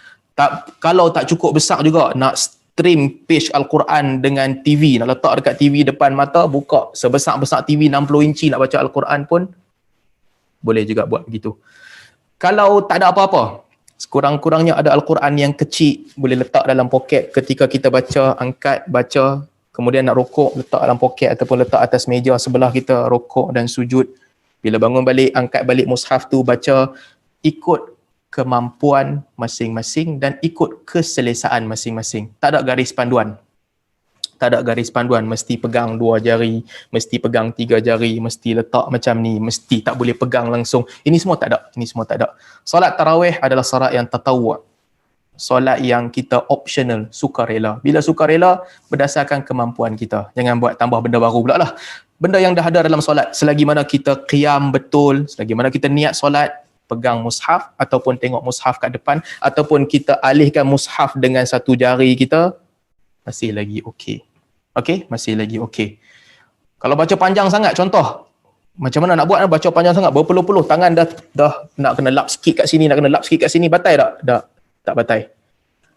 Kalau tak cukup besar juga, nak stream page Al-Quran dengan TV, nak letak dekat TV depan mata, buka sebesar-besar TV 60 inci nak baca Al-Quran pun boleh juga buat begitu. Kalau tak ada apa-apa, sekurang-kurangnya ada Al-Quran yang kecil, boleh letak dalam poket ketika kita baca, angkat, baca, kemudian nak rokok, letak dalam poket ataupun letak atas meja sebelah kita, rokok dan sujud. Bila bangun balik, angkat balik mushaf tu, baca, ikut kemampuan masing-masing dan ikut keselesaan masing-masing. Tak ada garis panduan. Tak ada garis panduan, mesti pegang 2 jari, mesti pegang 3 jari, mesti letak macam ni, mesti tak boleh pegang langsung. Ini semua tak ada. Solat tarawih adalah solat yang tatawwu'. Solat yang kita optional, sukarela. Bila sukarela, berdasarkan kemampuan kita. Jangan buat tambah benda baru pula lah. Benda yang dah ada dalam solat, selagi mana kita qiyam betul, selagi mana kita niat solat, pegang mushaf ataupun tengok mushaf kat depan, ataupun kita alihkan mushaf dengan 1 jari kita, masih lagi okey. Masih lagi okey. Kalau baca panjang sangat, contoh, macam mana nak buat baca panjang sangat, berpeluh-peluh, tangan dah nak kena lap sikit kat sini, batai tak? Tak batai.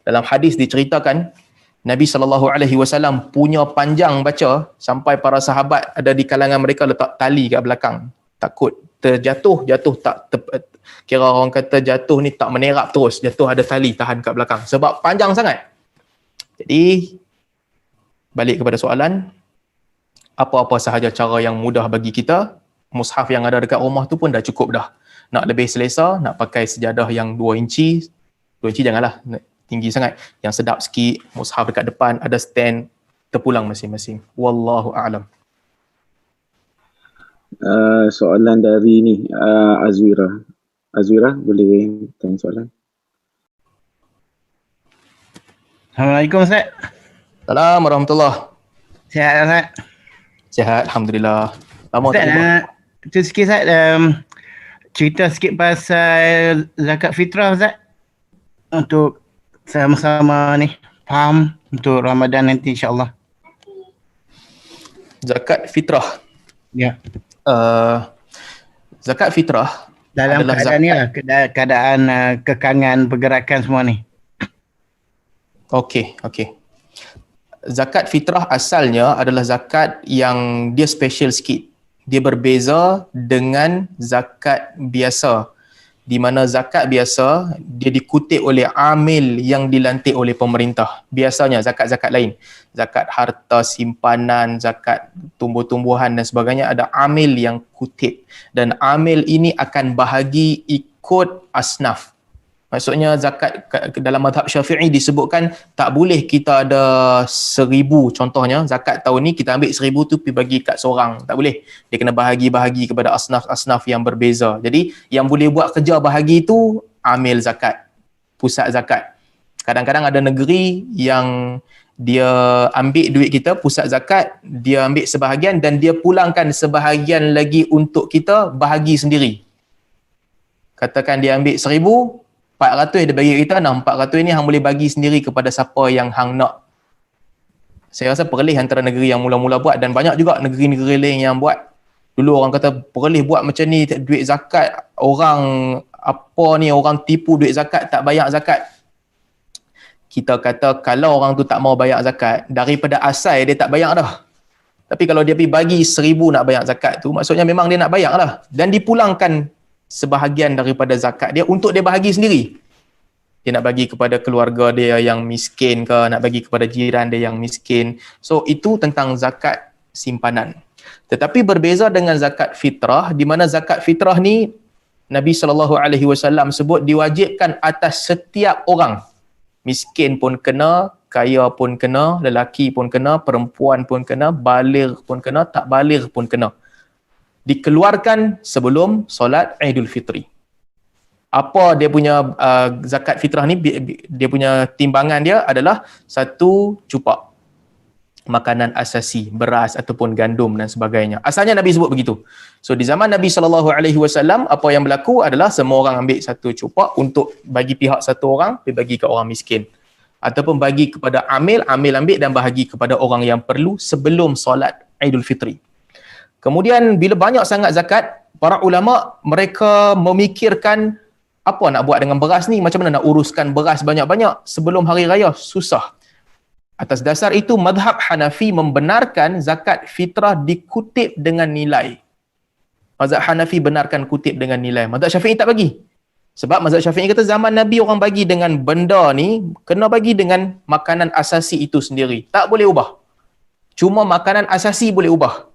Dalam hadis diceritakan, Nabi SAW punya panjang baca, sampai para sahabat ada di kalangan mereka letak tali kat belakang. Takut terjatuh tak kira orang kata jatuh ni tak menerap terus, jatuh ada tali tahan kat belakang. Sebab panjang sangat. Jadi, balik kepada soalan, apa-apa sahaja cara yang mudah bagi kita, mushaf yang ada dekat rumah tu pun dah cukup dah. Nak lebih selesa, nak pakai sejadah yang 2 inci, 2 inci janganlah, tinggi sangat. Yang sedap sikit, mushaf dekat depan, ada stand, terpulang masing-masing. Wallahu a'lam. Soalan dari ni, Azwira. Azwira, boleh tanya soalan? Assalamualaikum Ustaz. Assalamualaikum warahmatullahi. Sihat Ustaz? Sihat, Alhamdulillah. Lama Ustaz, tak jumpa. tu sikit Ustaz, cerita sikit pasal zakat fitrah Ustaz. Untuk sama-sama ni faham untuk Ramadan nanti insya-Allah. Zakat fitrah. Ya. Zakat fitrah Dalam adalah keadaan ni lah, keadaan kekangan pergerakan semua ni. Okey. Zakat fitrah asalnya adalah zakat yang dia special sikit. Dia berbeza dengan zakat biasa. Di mana zakat biasa, dia dikutip oleh amil yang dilantik oleh pemerintah. Biasanya zakat-zakat lain. Zakat harta simpanan, zakat tumbuh-tumbuhan dan sebagainya, ada amil yang kutip. Dan amil ini akan bahagi ikut asnaf. Maksudnya zakat dalam mazhab Syafi'i disebutkan tak boleh kita ada 1,000 contohnya, zakat tahun ni kita ambil 1,000 tu pergi bagi kat seorang. Tak boleh. Dia kena bahagi-bahagi kepada asnaf-asnaf yang berbeza. Jadi yang boleh buat kerja bahagi tu amil zakat, pusat zakat. Kadang-kadang ada negeri yang dia ambil duit kita, pusat zakat, dia ambil sebahagian dan dia pulangkan sebahagian lagi untuk kita bahagi sendiri. Katakan dia ambil 1,000, 400 dia bagi kita, 400 ini hang boleh bagi sendiri kepada siapa yang hang nak. Saya rasa perlih antara negeri yang mula-mula buat dan banyak juga negeri-negeri lain yang buat. Dulu orang kata perlih buat macam ni, duit zakat, orang tipu duit zakat, tak bayar zakat. Kita kata kalau orang tu tak mau bayar zakat, daripada asal dia tak bayar dah. Tapi kalau dia pergi bagi 1,000 nak bayar zakat tu, maksudnya memang dia nak bayar lah. Dan dipulangkan sebahagian daripada zakat dia untuk dia bahagi sendiri. Dia nak bagi kepada keluarga dia yang miskin ke, nak bagi kepada jiran dia yang miskin. So itu tentang zakat simpanan. Tetapi berbeza dengan zakat fitrah, di mana zakat fitrah ni Nabi SAW sebut diwajibkan atas setiap orang. Miskin pun kena, kaya pun kena, lelaki pun kena, perempuan pun kena, baligh pun kena, tak baligh pun kena. Dikeluarkan sebelum solat Aidul Fitri. Apa dia punya zakat fitrah ni, dia punya timbangan dia adalah 1 cupak makanan asasi, beras ataupun gandum dan sebagainya. Asalnya Nabi sebut begitu. So di zaman Nabi SAW, apa yang berlaku adalah semua orang ambil 1 cupak untuk bagi pihak 1 orang, bagi ke orang miskin. Ataupun bagi kepada amil ambil dan bahagi kepada orang yang perlu sebelum solat Aidul Fitri. Kemudian bila banyak sangat zakat, para ulama mereka memikirkan apa nak buat dengan beras ni, macam mana nak uruskan beras banyak-banyak sebelum hari raya, susah. Atas dasar itu mazhab Hanafi membenarkan zakat fitrah dikutip dengan nilai. Mazhab Hanafi benarkan kutip dengan nilai. Mazhab Syafi'i tak bagi. Sebab mazhab Syafi'i kata zaman Nabi orang bagi dengan benda ni, kena bagi dengan makanan asasi itu sendiri. Tak boleh ubah. Cuma makanan asasi boleh ubah.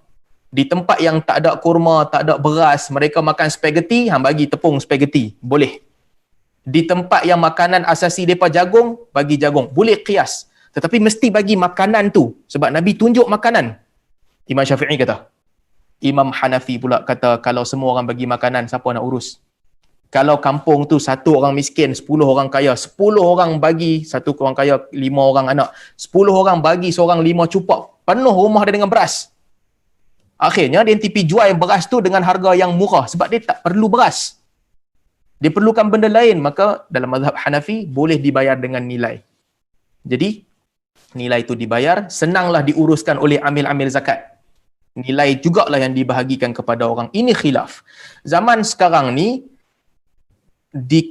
Di tempat yang tak ada kurma, tak ada beras, mereka makan spaghetti, hang bagi tepung spaghetti. Boleh. Di tempat yang makanan asasi mereka jagung, bagi jagung. Boleh qiyas. Tetapi mesti bagi makanan tu. Sebab Nabi tunjuk makanan. Imam Syafi'i kata. Imam Hanafi pula kata, kalau semua orang bagi makanan, siapa nak urus? Kalau kampung tu satu orang miskin, 10 orang kaya, 10 orang bagi, satu orang kaya, 5 orang anak, 10 orang bagi seorang 5 cupak, penuh rumah dia dengan beras. Akhirnya dia tipi jual beras tu dengan harga yang murah sebab dia tak perlu beras. Dia perlukan benda lain, maka dalam mazhab Hanafi boleh dibayar dengan nilai. Jadi nilai itu dibayar, senanglah diuruskan oleh amil-amil zakat. Nilai jugalah yang dibahagikan kepada orang. Ini khilaf. Zaman sekarang ni,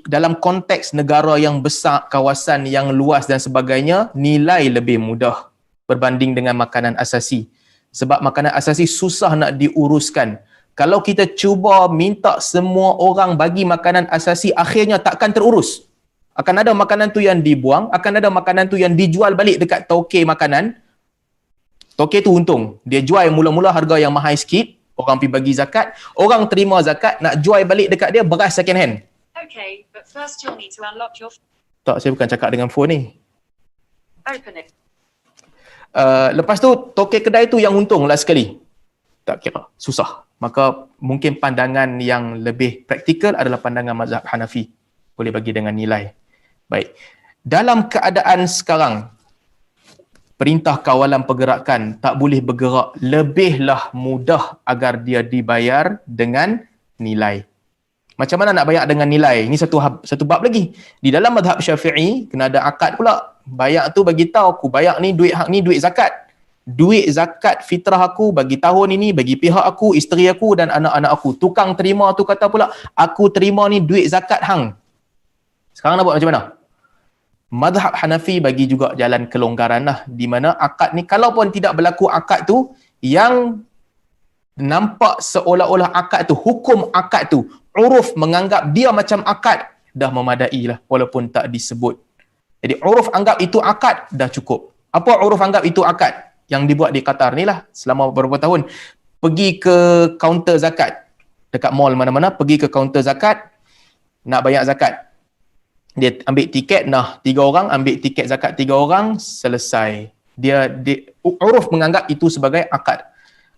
dalam konteks negara yang besar, kawasan yang luas dan sebagainya, nilai lebih mudah berbanding dengan makanan asasi. Sebab makanan asasi susah nak diuruskan. Kalau kita cuba minta semua orang bagi makanan asasi, akhirnya takkan terurus. Akan ada makanan tu yang dibuang, akan ada makanan tu yang dijual balik dekat tauke makanan. Tauke tu untung. Dia jual mula-mula harga yang mahal sikit, orang pergi bagi zakat, orang terima zakat, nak jual balik dekat dia beras second hand. Okay, but first you'll need to unlock your Tak, saya bukan cakap dengan phone ni. open it. Lepas tu, tokek kedai tu yang untung lah sekali. Tak kira. Susah. Maka mungkin pandangan yang lebih praktikal adalah pandangan mazhab Hanafi. Boleh bagi dengan nilai. Baik. Dalam keadaan sekarang, perintah kawalan pergerakan tak boleh bergerak, lebihlah mudah agar dia dibayar dengan nilai. Macam mana nak bayar dengan nilai? Ini satu bab lagi. Di dalam mazhab Syafi'i, kena ada akad pula. Bayar tu bagi tahu aku bayar ni duit hak ni duit zakat. Duit zakat fitrah aku bagi tahun ini bagi pihak aku, isteri aku dan anak-anak aku. Tukang terima tu kata pula aku terima ni duit zakat hang. Sekarang nak buat macam mana? Mazhab Hanafi bagi juga jalan kelonggaran lah, di mana akad ni kalaupun tidak berlaku akad tu, yang nampak seolah-olah akad tu, hukum akad tu, uruf menganggap dia macam akad, dah memadai lah walaupun tak disebut. Jadi uruf anggap itu akad, dah cukup. Apa uruf anggap itu akad? Yang dibuat di Qatar ni lah selama beberapa tahun. Pergi ke kaunter zakat, dekat mall mana-mana, pergi ke kaunter zakat, nak bayar zakat. Dia ambil tiket, 3 orang, ambil tiket zakat 3 orang, selesai. Dia uruf menganggap itu sebagai akad.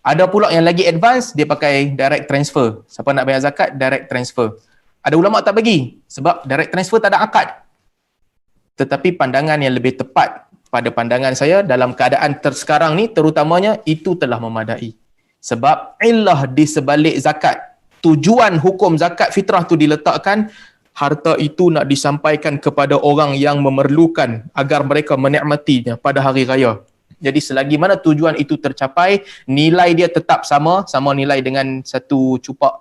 Ada pula yang lagi advance, dia pakai direct transfer. Siapa nak bayar zakat, direct transfer. Ada ulama tak bagi, sebab direct transfer tak ada akad. Tetapi pandangan yang lebih tepat pada pandangan saya dalam keadaan sekarang ni terutamanya itu telah memadai. Sebab illah di sebalik zakat, tujuan hukum zakat fitrah tu diletakkan, harta itu nak disampaikan kepada orang yang memerlukan agar mereka menikmatinya pada hari raya. Jadi selagi mana tujuan itu tercapai, nilai dia tetap sama nilai dengan satu cupak,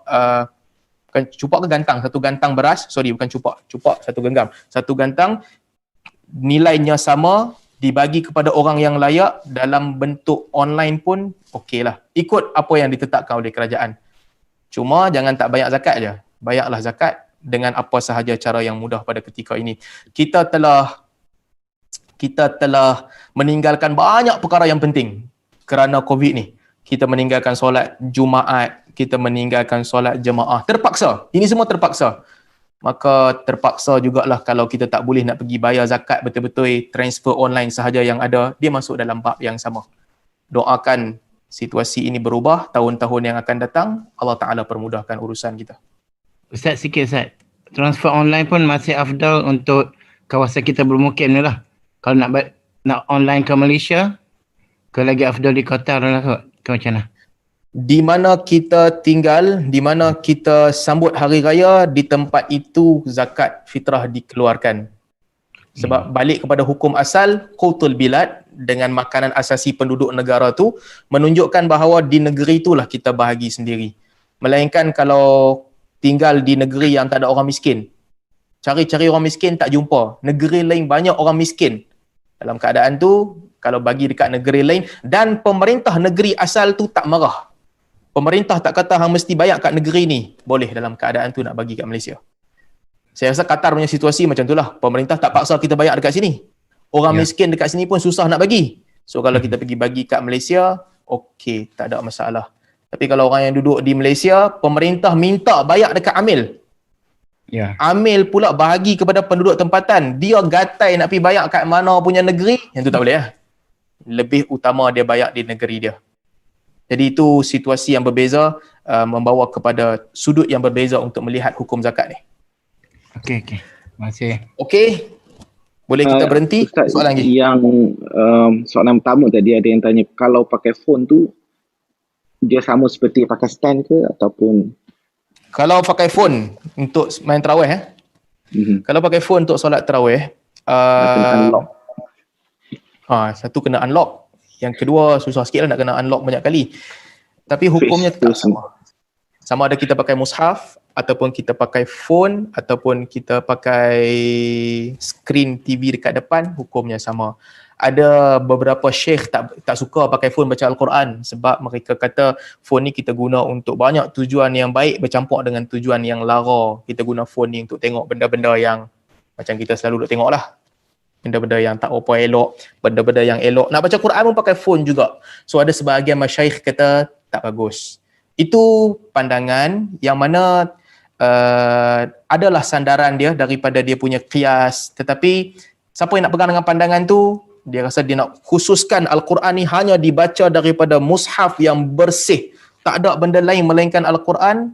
bukan cupak ke gantang, satu gantang beras, bukan cupak satu genggam, satu gantang, nilainya sama, dibagi kepada orang yang layak dalam bentuk online pun okeylah. Ikut apa yang ditetapkan oleh kerajaan. Cuma jangan tak bayar zakat je. Bayarlah zakat dengan apa sahaja cara yang mudah pada ketika ini. Kita telah meninggalkan banyak perkara yang penting kerana COVID ni. Kita meninggalkan solat Jumaat, kita meninggalkan solat jemaah. Terpaksa. Ini semua terpaksa. Maka terpaksa jugalah kalau kita tak boleh nak pergi bayar zakat betul-betul, transfer online sahaja yang ada, dia masuk dalam bab yang sama. Doakan situasi ini berubah tahun-tahun yang akan datang, Allah Ta'ala permudahkan urusan kita. Ustaz sikit Ustaz. Transfer online pun masih afdal untuk kawasan kita bermukim ni lah. Kalau nak online ke Malaysia, ke lagi afdal di Qatar lah kot. Ke macam mana? Di mana kita tinggal, di mana kita sambut hari raya, di tempat itu zakat fitrah dikeluarkan. Sebab balik kepada hukum asal, qutul bilad, dengan makanan asasi penduduk negara tu, menunjukkan bahawa di negeri itulah kita bahagi sendiri. Melainkan kalau tinggal di negeri yang tak ada orang miskin, cari-cari orang miskin tak jumpa, negeri lain banyak orang miskin. Dalam keadaan tu, kalau bagi dekat negeri lain, dan pemerintah negeri asal tu tak marah, Pemerintah tak kata hang mesti bayar kat negeri ni. Boleh dalam keadaan tu nak bagi kat Malaysia. Saya rasa Qatar punya situasi macam itulah. Pemerintah tak paksa kita bayar dekat sini. Orang miskin dekat sini pun susah nak bagi. So kalau kita pergi bagi kat Malaysia, okey, tak ada masalah. Tapi kalau orang yang duduk di Malaysia, pemerintah minta bayar dekat amil. Ya. Amil pula bahagi kepada penduduk tempatan. Dia gatai nak pergi bayar kat mana punya negeri, yang tu tak boleh lah. Lebih utama dia bayar di negeri dia. Jadi itu situasi yang berbeza, membawa kepada sudut yang berbeza untuk melihat hukum zakat ni. Okey. Terima kasih. Okey. Boleh kita berhenti? Ustaz, Soalan lagi. yang soalan pertama tadi ada yang tanya, kalau pakai phone tu dia sama seperti pakai stand ke ataupun Kalau pakai phone untuk main tarawih kalau pakai phone untuk solat tarawih, kena unlock? satu kena unlock, yang kedua susah sikit lah nak kena unlock banyak kali. Tapi hukumnya tetap sama. Sama ada kita pakai mushaf ataupun kita pakai phone ataupun kita pakai screen TV dekat depan, hukumnya sama. Ada beberapa syekh tak suka pakai phone baca Al-Quran sebab mereka kata phone ni kita guna untuk banyak tujuan yang baik bercampur dengan tujuan yang lara. Kita guna phone ni untuk tengok benda-benda yang macam kita selalu duk tengok lah. Benda-benda yang tak apa elok, benda-benda yang elok. Nak baca Quran pun pakai phone juga. So ada sebahagian masyayikh kata tak bagus. Itu pandangan yang mana adalah sandaran dia daripada dia punya qiyas. Tetapi siapa yang nak pegang dengan pandangan tu, dia rasa dia nak khususkan Al-Quran ni hanya dibaca daripada mushaf yang bersih, tak ada benda lain melainkan Al-Quran,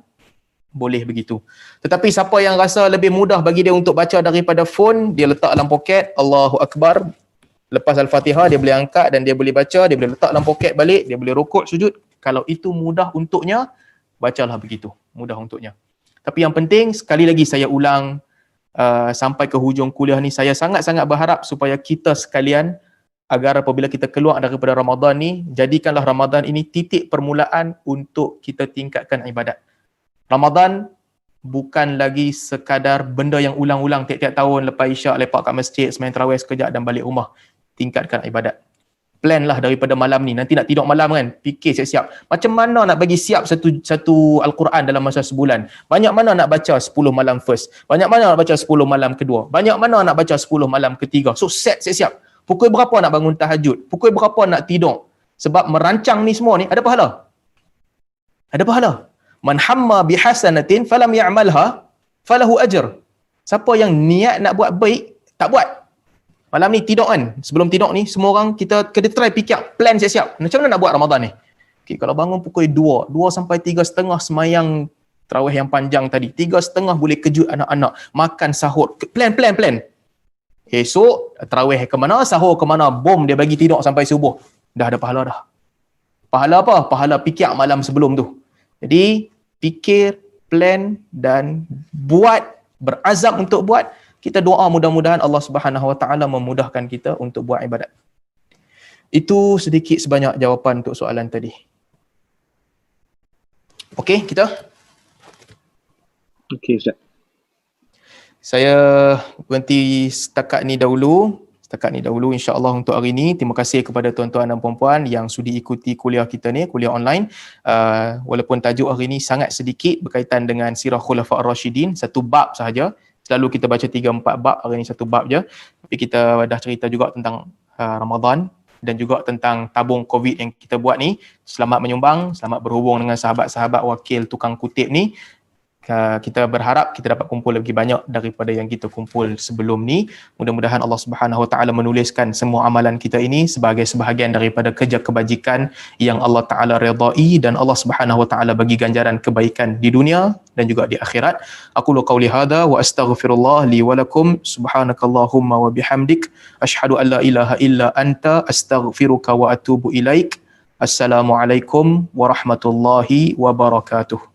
boleh begitu. Tetapi siapa yang rasa lebih mudah bagi dia untuk baca daripada phone, dia letak dalam poket, Allahu Akbar, lepas Al-Fatihah dia boleh angkat dan dia boleh baca, dia boleh letak dalam poket balik, dia boleh rukuk, sujud. Kalau itu mudah untuknya, bacalah begitu, mudah untuknya. Tapi yang penting, sekali lagi saya ulang, sampai ke hujung kuliah ni, saya sangat-sangat berharap supaya kita sekalian, agar apabila kita keluar daripada Ramadan ni, jadikanlah Ramadan ini titik permulaan untuk kita tingkatkan ibadat. Ramadan bukan lagi sekadar benda yang ulang-ulang tiap-tiap tahun, lepas isyak lepak kat masjid, sembang tarawih sekejap dan balik rumah. Tingkatkan ibadat. Plan lah daripada malam ni. Nanti nak tidur malam kan, fikir siap-siap. Macam mana nak bagi siap satu Al-Quran dalam masa sebulan? Banyak mana nak baca 10 malam first? Banyak mana nak baca 10 malam kedua? Banyak mana nak baca 10 malam ketiga? So set siap-siap. Pukul berapa nak bangun tahajud? Pukul berapa nak tidur? Sebab merancang ni semua ni ada pahala. Ada pahala. Man hamma bihasanatin falam ya'malha falahu ajr. Siapa yang niat nak buat baik, tak buat. Malam ni tidur kan, sebelum tidur ni semua orang kita kena try fikir plan siap-siap. Macam mana nak buat Ramadan ni? Okay, kalau bangun pukul 2 sampai 3.30 semayang tarawih yang panjang tadi. 3.30 boleh kejut anak-anak, makan sahur. Plan. Esok tarawih ke mana, sahur ke mana, bom dia bagi tidur sampai subuh. Dah ada pahala dah. Pahala apa? Pahala fikir malam sebelum tu. Jadi fikir, plan dan buat, berazam untuk buat. Kita doa mudah-mudahan Allah Subhanahu Wa Taala memudahkan kita untuk buat ibadat. Itu sedikit sebanyak jawapan untuk soalan tadi. Okey, kita? Okey, Ustaz. Saya berhenti setakat ni dahulu insya-Allah untuk hari ini. Terima kasih kepada tuan-tuan dan puan-puan yang sudi ikuti kuliah kita ni, kuliah online. Walaupun tajuk hari ini sangat sedikit berkaitan dengan sirah Khulafa' Ar-Rasyidin, satu bab sahaja. Selalu kita baca 3-4 bab, hari ini satu bab je. Tapi kita dah cerita juga tentang Ramadan dan juga tentang tabung COVID yang kita buat ni. Selamat menyumbang, selamat berhubung dengan sahabat-sahabat wakil tukang kutip ni. Kita berharap kita dapat kumpul lebih banyak daripada yang kita kumpul sebelum ni. Mudah-mudahan Allah Subhanahu Wa Taala menuliskan semua amalan kita ini sebagai sebahagian daripada kerja kebajikan yang Allah Taala redai dan Allah Subhanahu Wa Taala bagi ganjaran kebaikan di dunia dan juga di akhirat. Aqulu qauli hadza wa astaghfirullah li wa lakum. Subhanakallahumma wa bihamdik asyhadu an la ilaha illa anta astaghfiruka wa atubu ilaik. Assalamualaikum warahmatullahi wabarakatuh.